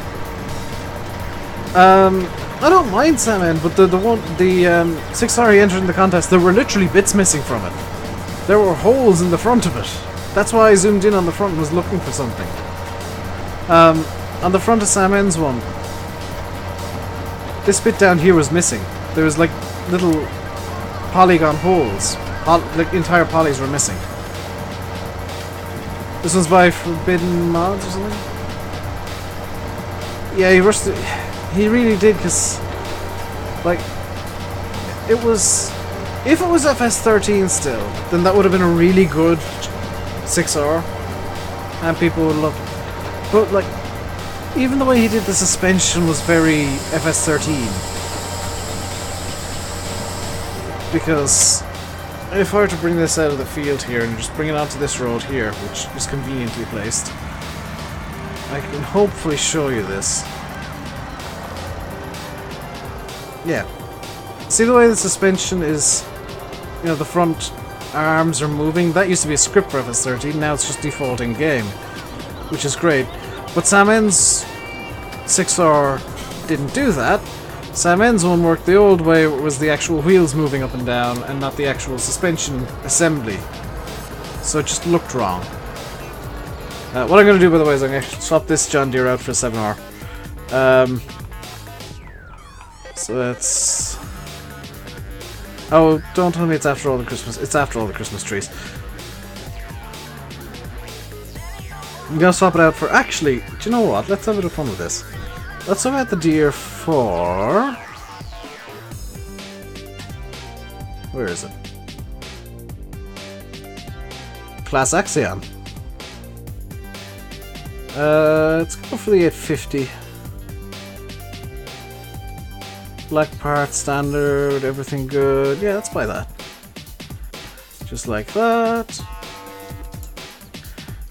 I don't mind Sam but the 6R he entered in the contest, there were literally bits missing from it. There were holes in the front of it. That's why I zoomed in on the front and was looking for something. On the front of Sam N's one, this bit down here was missing. There was like little polygon holes. Like entire polys were missing. This one's by Forbidden Mods or something? Yeah, he rushed it. He really did, because, like, it was... If it was FS13 still, then that would have been a really good 6R, and people would love it. But, like, even the way he did the suspension was very FS13. Because if I were to bring this out of the field here and just bring it onto this road here, which is conveniently placed, I can hopefully show you this. Yeah. See the way the suspension is, you know, the front arms are moving? That used to be a script for FS13, now it's just default in game, which is great. But Sam N's 6R didn't do that. Sam N's one worked the old way, it was the actual wheels moving up and down and not the actual suspension assembly. So it just looked wrong. What I'm going to do, by the way, is I'm going to swap this John Deere out for a 7R. So that's... Oh, don't tell me it's after all the Christmas... It's after all the Christmas trees. I'm going to swap it out for... Actually, do you know what? Let's have a bit of fun with this. Let's swap out the Deere for... Where is it? Class Axion. Let's go for the 850. Black part, standard, everything good. Yeah, let's buy that. Just like that.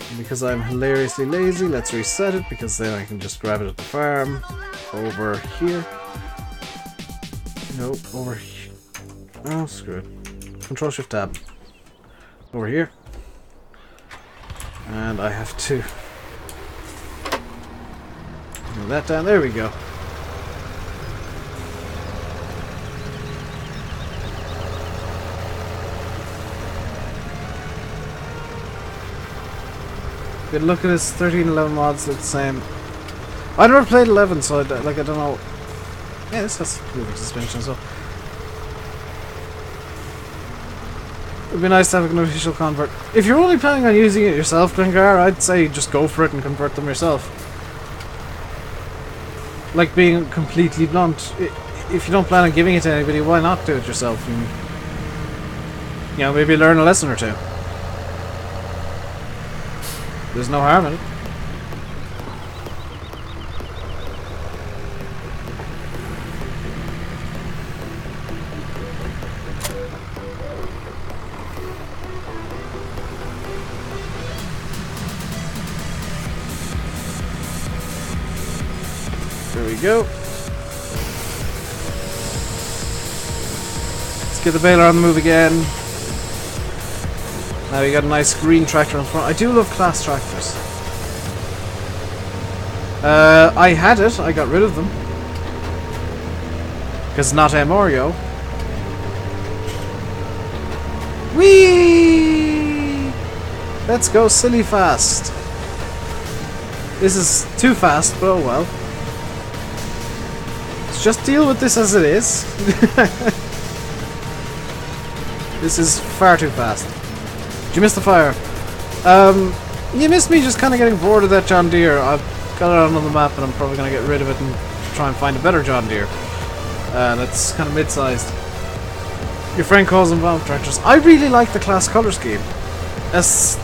And because I'm hilariously lazy, let's reset it, because then I can just grab it at the farm. Over here. No, over here. Oh, screw it. Control Shift Tab. Over here. And I have to move that down. There we go. Good look at this 13 and 11 mods, they're the same. I never played 11, so I don't know. Yeah, this has moving suspension as well. It'd be nice to have an official convert. If you're only planning on using it yourself, Glengar, I'd say just go for it and convert them yourself. Like, being completely blunt, if you don't plan on giving it to anybody, why not do it yourself? And, you know, maybe learn a lesson or two. There's no harm in it. There we go. Let's get the baler on the move again. Now we got a nice green tractor in front. I do love class tractors. I had it, I got rid of them. Because not Mario. Whee! Let's go silly fast. This is too fast, but oh well. Let's just deal with this as it is. This is far too fast. Did you miss the fire? You missed me just kind of getting bored of that John Deere. I've got it on the map and I'm probably going to get rid of it and try and find a better John Deere. That's kind of mid-sized. Your friend calls them bomb tractors. I really like the class colour scheme. As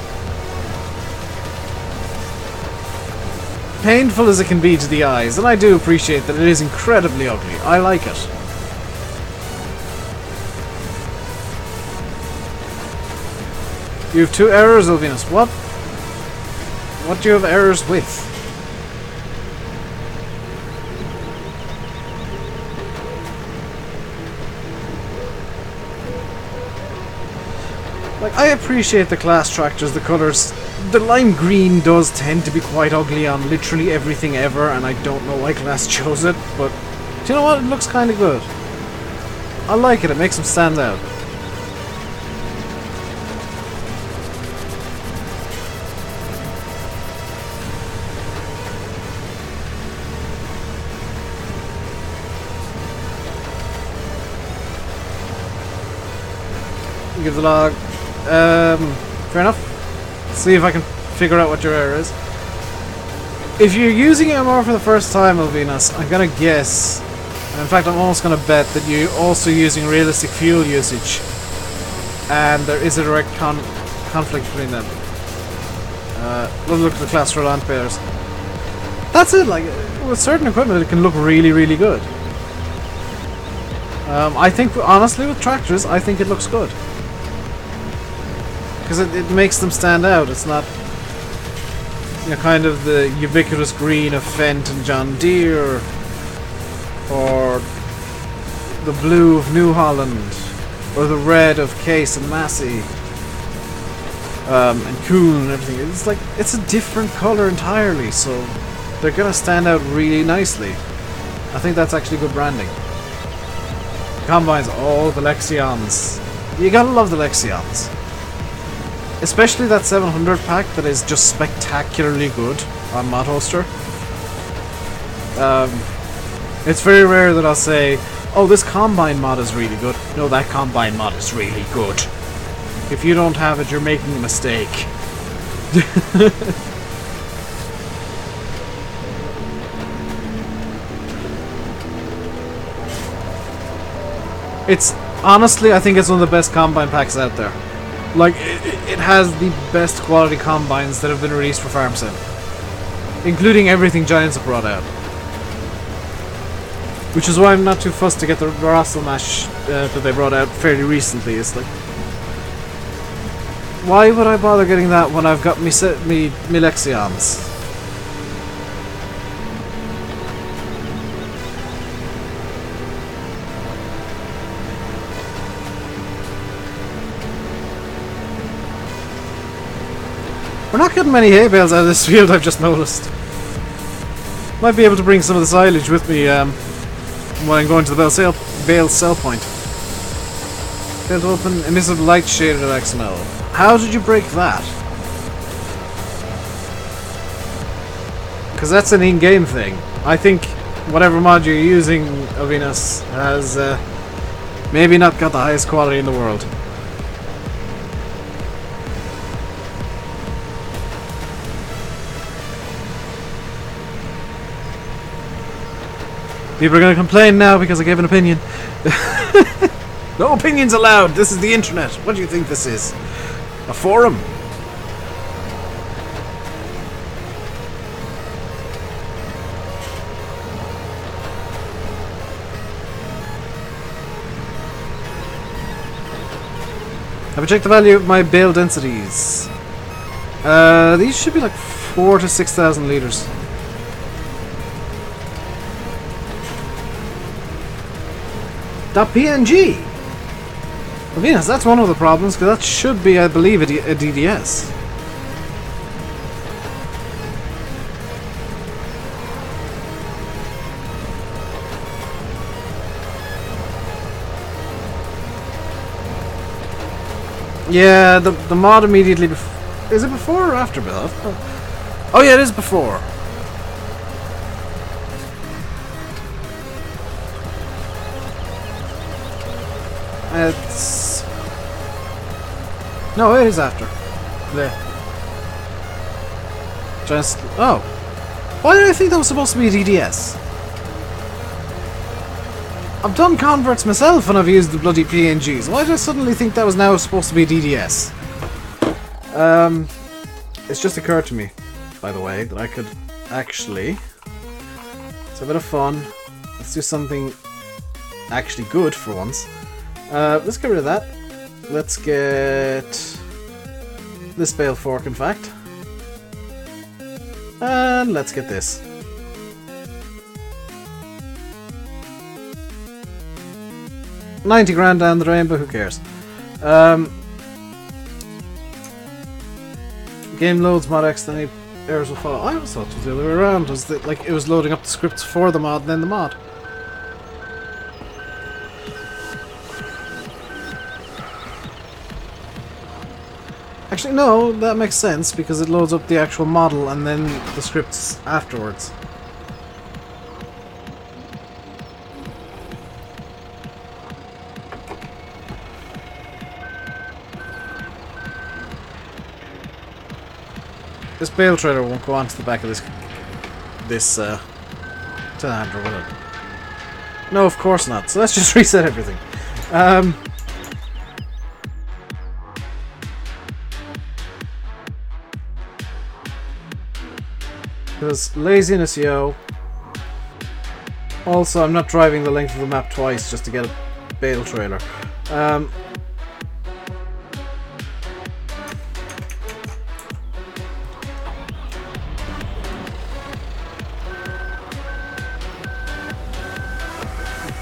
painful as it can be to the eyes, and I do appreciate that it is incredibly ugly. I like it. You have 2 errors, Elvinus. What? What do you have errors with? Like, I appreciate the class tractors, the colours. The lime green does tend to be quite ugly on literally everything ever, and I don't know why class chose it, but do you know what? It looks kind of good. I like it. It makes them stand out. Give the log. Fair enough. See if I can figure out what your error is. If you're using MR for the first time, Elvinus, I'm gonna guess, and in fact I'm almost gonna bet that you're also using realistic fuel usage, and there is a direct conflict between them. Let's look at the class for land pairs. That's it. Like, with certain equipment, it can look really, really good. I think, honestly, with tractors, I think it looks good. Because it makes them stand out. It's not, you know, kind of the ubiquitous green of Fendt and John Deere, or the blue of New Holland, or the red of Case and Massey, and Kuhn and everything. It's like, it's a different colour entirely, so they're gonna stand out really nicely. I think that's actually good branding. Combines, oh, the Lexions. You gotta love the Lexions. Especially that 700 pack that is just spectacularly good on Mod Hoster. It's very rare that I'll say, oh, this Combine mod is really good. No, that Combine mod is really good. If you don't have it, you're making a mistake. It's, honestly, I think it's one of the best Combine packs out there. Like, it has the best quality combines that have been released for Farm Sim, including everything Giants have brought out. Which is why I'm not too fussed to get the Rossel Mash that they brought out fairly recently. It's like, why would I bother getting that when I've got me Lexions? We're not getting many hay bales out of this field, I've just noticed. Might be able to bring some of the silage with me when I'm going to the bale sell point. Failed to open emissive light shaded XML. How did you break that? Because that's an in-game thing. I think whatever mod you're using, Elvinus, has maybe not got the highest quality in the world. People are going to complain now because I gave an opinion. No opinions allowed. This is the internet. What do you think this is? A forum? Have I checked the value of my bale densities? These should be like 4,000 to 6,000 litres. .png! Venus, that's one of the problems, because that should be, I believe, a DDS. Yeah, the mod immediately before... Is it before or after build? Oh yeah, it is before. It's... No, it is after. There. Just... Oh. Why did I think that was supposed to be a DDS? I've done converts myself and I've used the bloody PNGs. Why did I suddenly think that was now supposed to be a DDS? It's just occurred to me, by the way, that I could actually... It's a bit of fun. Let's do something actually good for once. Let's get rid of that. Let's get this bale fork, in fact. And let's get this. $90 grand down the drain, but who cares? Game loads mod X, then errors will follow. I always thought it was the other way around. Was that like it was loading up the scripts for the mod, and then the mod? Actually, no, that makes sense because it loads up the actual model and then the scripts afterwards. This bale trailer won't go onto the back of this telehandler, will it? No, of course not. So let's just reset everything. Because laziness, yo. Also, I'm not driving the length of the map twice just to get a bale trailer.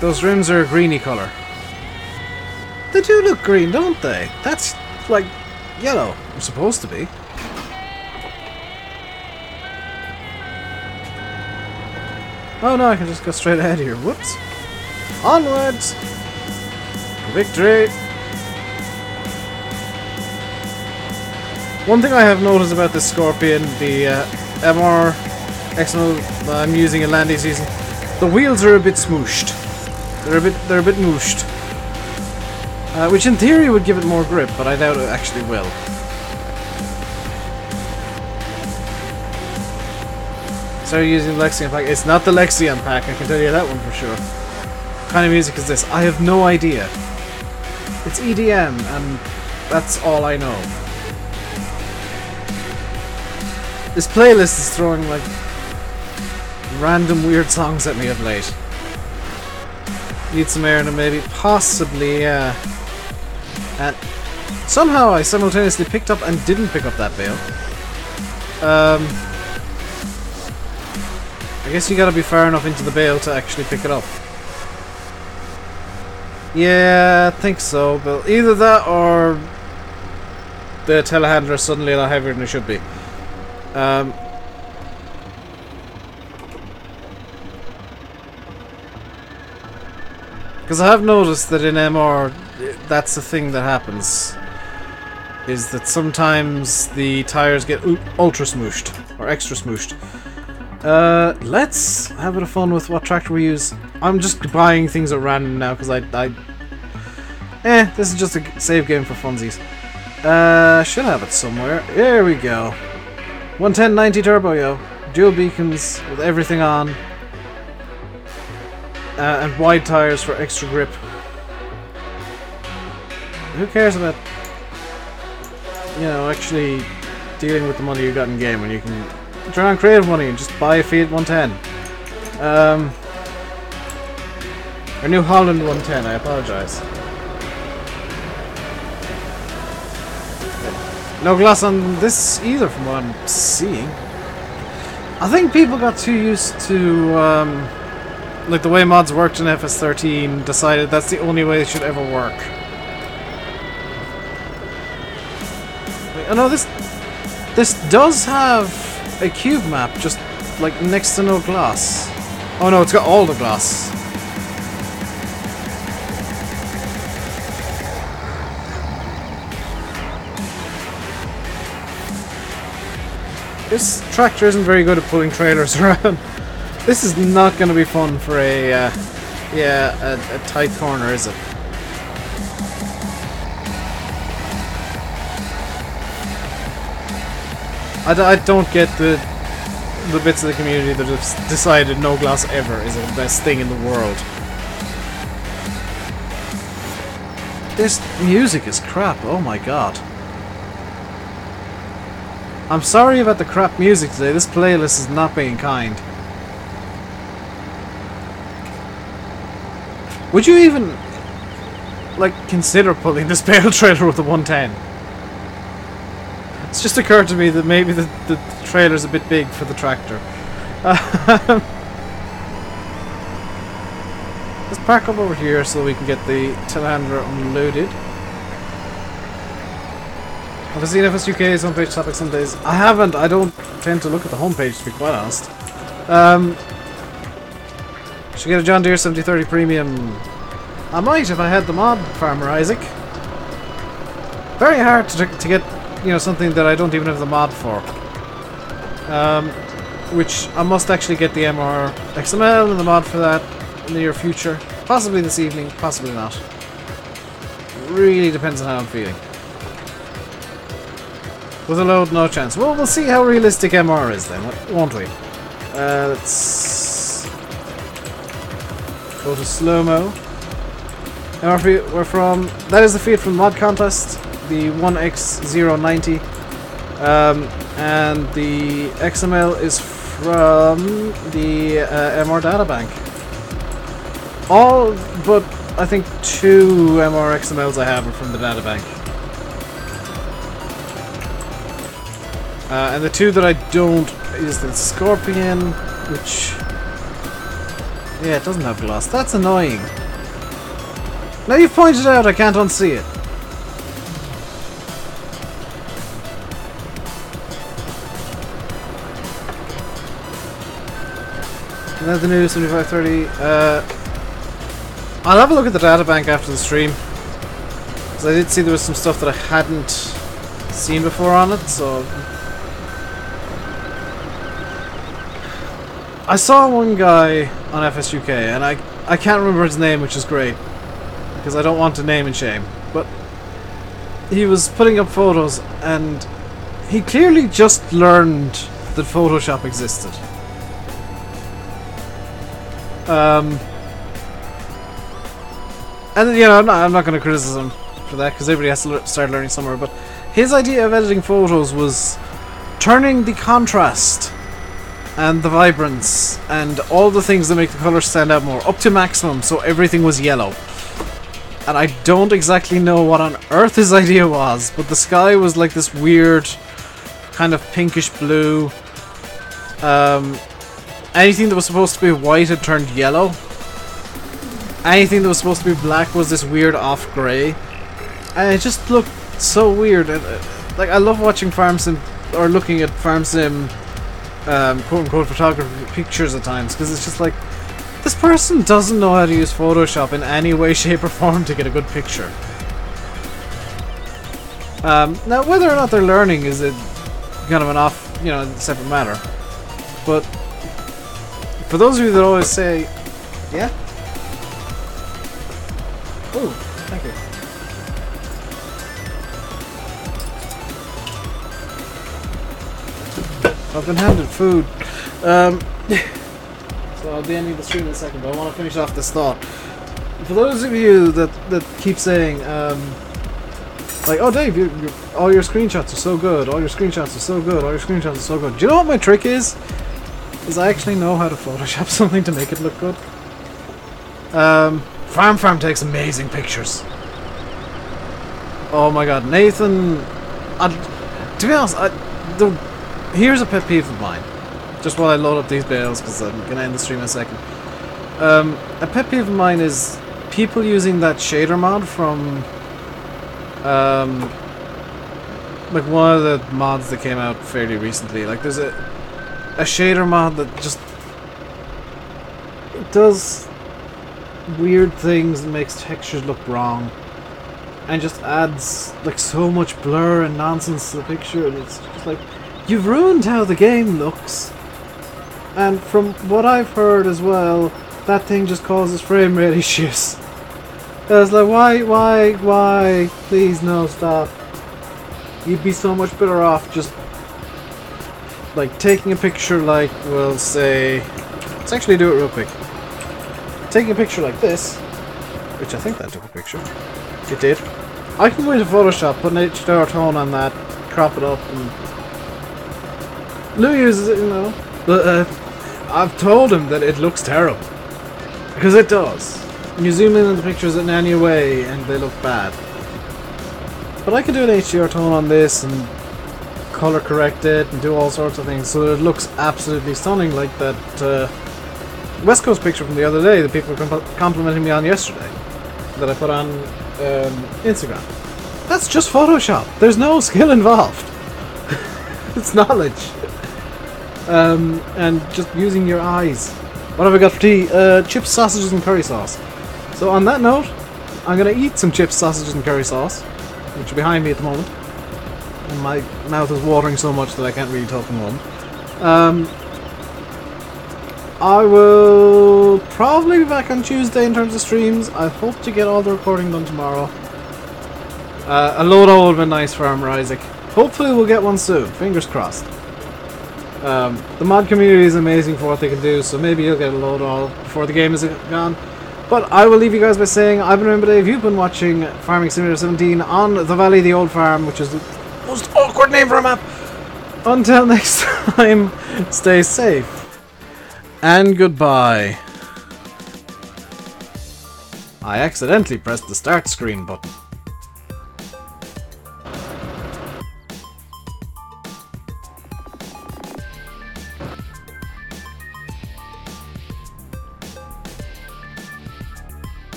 Those rims are a greeny colour. They do look green, don't they? That's like yellow. They're supposed to be. Oh no, I can just go straight ahead here. Whoops. Onwards! Victory! One thing I have noticed about this Scorpion, the MR XML that I'm using in Landy season, the wheels are a bit smooshed. They're a bit mooshed. Which in theory would give it more grip, but I doubt it actually will. Started using the Lexion pack. It's not the Lexion pack, I can tell you that one for sure. What kind of music is this? I have no idea. It's EDM, and that's all I know. This playlist is throwing like random weird songs at me of late. Need some air in it, maybe, possibly, yeah. And somehow I simultaneously picked up and didn't pick up that bale. I guess you gotta be far enough into the bale to actually pick it up. Yeah, I think so, but either that or the telehandler is suddenly a lot heavier than it should be. Because I have noticed that in MR, that's the thing that happens. Is that sometimes the tires get ultra smooshed, or extra smooshed. Let's have a bit of fun with what tractor we use. I'm just buying things at random now, because this is just a save game for funsies. Should have it somewhere. Here we go. 110/90 turbo, yo. Dual beacons with everything on. And wide tires for extra grip. Who cares about, you know, actually dealing with the money you got in game when you can turn on creative money and just buy a Fiat 110. Or New Holland 110, I apologise. No gloss on this either from what I'm seeing. I think people got too used to like the way mods worked in FS13, decided that's the only way it should ever work. I know this does have a cube map, just like next to no gloss. Oh no, it's got all the gloss. This tractor isn't very good at pulling trailers around. This is not going to be fun for a tight corner, is it? I don't get the bits of the community that have decided no gloss ever is the best thing in the world. This music is crap, oh my god. I'm sorry about the crap music today, this playlist is not being kind. Would you even, like, consider pulling this bale trailer with a 110? It's just occurred to me that maybe the trailer's a bit big for the tractor. Let's park up over here so we can get the telehandler unloaded. Have I seen FS UK's homepage topics some days? I haven't. I don't tend to look at the homepage, to be quite honest. Should get a John Deere 7030 Premium. I might if I had the mod, Farmer Isaac. Very hard to get, you know, something that I don't even have the mod for. Which I must actually get the MR XML and the mod for that in the near future. Possibly this evening, possibly not. Really depends on how I'm feeling. With a load, no chance. Well, we'll see how realistic MR is then, won't we? Let's go to slow-mo. MR we're from... That is the feed from the mod contest, the 1X090. And the XML is from the MR databank. All but, I think, 2 MR XMLs I have are from the databank. And the 2 that I don't is the Scorpion, which... Yeah, it doesn't have gloss. That's annoying. Now you've pointed out, I can't unsee it. And then the new 7530. I'll have a look at the databank after the stream. Because I did see there was some stuff that I hadn't seen before on it, so... I saw one guy on FSUK, and I can't remember his name, which is great. Because I don't want to name and shame. But he was putting up photos, and he clearly just learned that Photoshop existed. And you know, I'm not going to criticize him for that, because everybody has to start learning somewhere, but his idea of editing photos was turning the contrast and the vibrance and all the things that make the colours stand out more up to maximum, so everything was yellow. And I don't exactly know what on earth his idea was, but the sky was like this weird kind of pinkish blue. Anything that was supposed to be white had turned yellow. Anything that was supposed to be black was this weird off grey. And it just looked so weird. And, like, I love watching farm sim, or looking at farm sim quote-unquote photography pictures at times, because it's just like, this person doesn't know how to use Photoshop in any way, shape or form to get a good picture. Now whether or not they're learning is a kind of an off, you know, separate matter. But for those of you that always say, yeah? Oh, thank you. I've been handed food. So I'll be ending the stream in a second, but I want to finish off this thought. For those of you that keep saying, like, oh Dave, all your screenshots are so good, all your screenshots are so good, all your screenshots are so good. Do you know what my trick is? Is I actually know how to Photoshop something to make it look good. Farm takes amazing pictures. Oh my god, Nathan... to be honest, here's a pet peeve of mine. Just while I load up these bales, because I'm going to end the stream in a second. A pet peeve of mine is people using that shader mod from... like one of the mods that came out fairly recently. Like there's a shader mod that just... it does weird things and makes textures look wrong. And just adds like so much blur and nonsense to the picture, and it's just like... you've ruined how the game looks. And from what I've heard as well, that thing just causes frame rate issues. I was like, why? Please, no, stop. You'd be so much better off just like taking a picture like, we'll say... let's actually do it real quick. Taking a picture like this, which I think that took a picture. It did. I can go into Photoshop, put an HDR tone on that, crop it up, and... Lou uses it, you know, but I've told him that it looks terrible. Because it does. And you zoom in on the pictures in any way and they look bad. But I can do an HDR tone on this and color correct it and do all sorts of things so that it looks absolutely stunning, like that West Coast picture from the other day that people were complimenting me on yesterday that I put on Instagram. That's just Photoshop. There's no skill involved. It's knowledge. And just using your eyes. What have I got for tea? Chips, sausages, and curry sauce. So on that note, I'm gonna eat some chips, sausages, and curry sauce, which are behind me at the moment. And my mouth is watering so much that I can't really talk at the moment. I will probably be back on Tuesday in terms of streams. I hope to get all the recording done tomorrow. A load-out would have been nice for Armor Isaac. Hopefully we'll get one soon. Fingers crossed. The mod community is amazing for what they can do, so maybe you'll get a load-out before the game is gone. But I will leave you guys by saying I've been RainbowDave. You've been watching Farming Simulator 17 on the Valley of the Old Farm, which is the most awkward name for a map. Until next time, stay safe. And goodbye. I accidentally pressed the start screen button.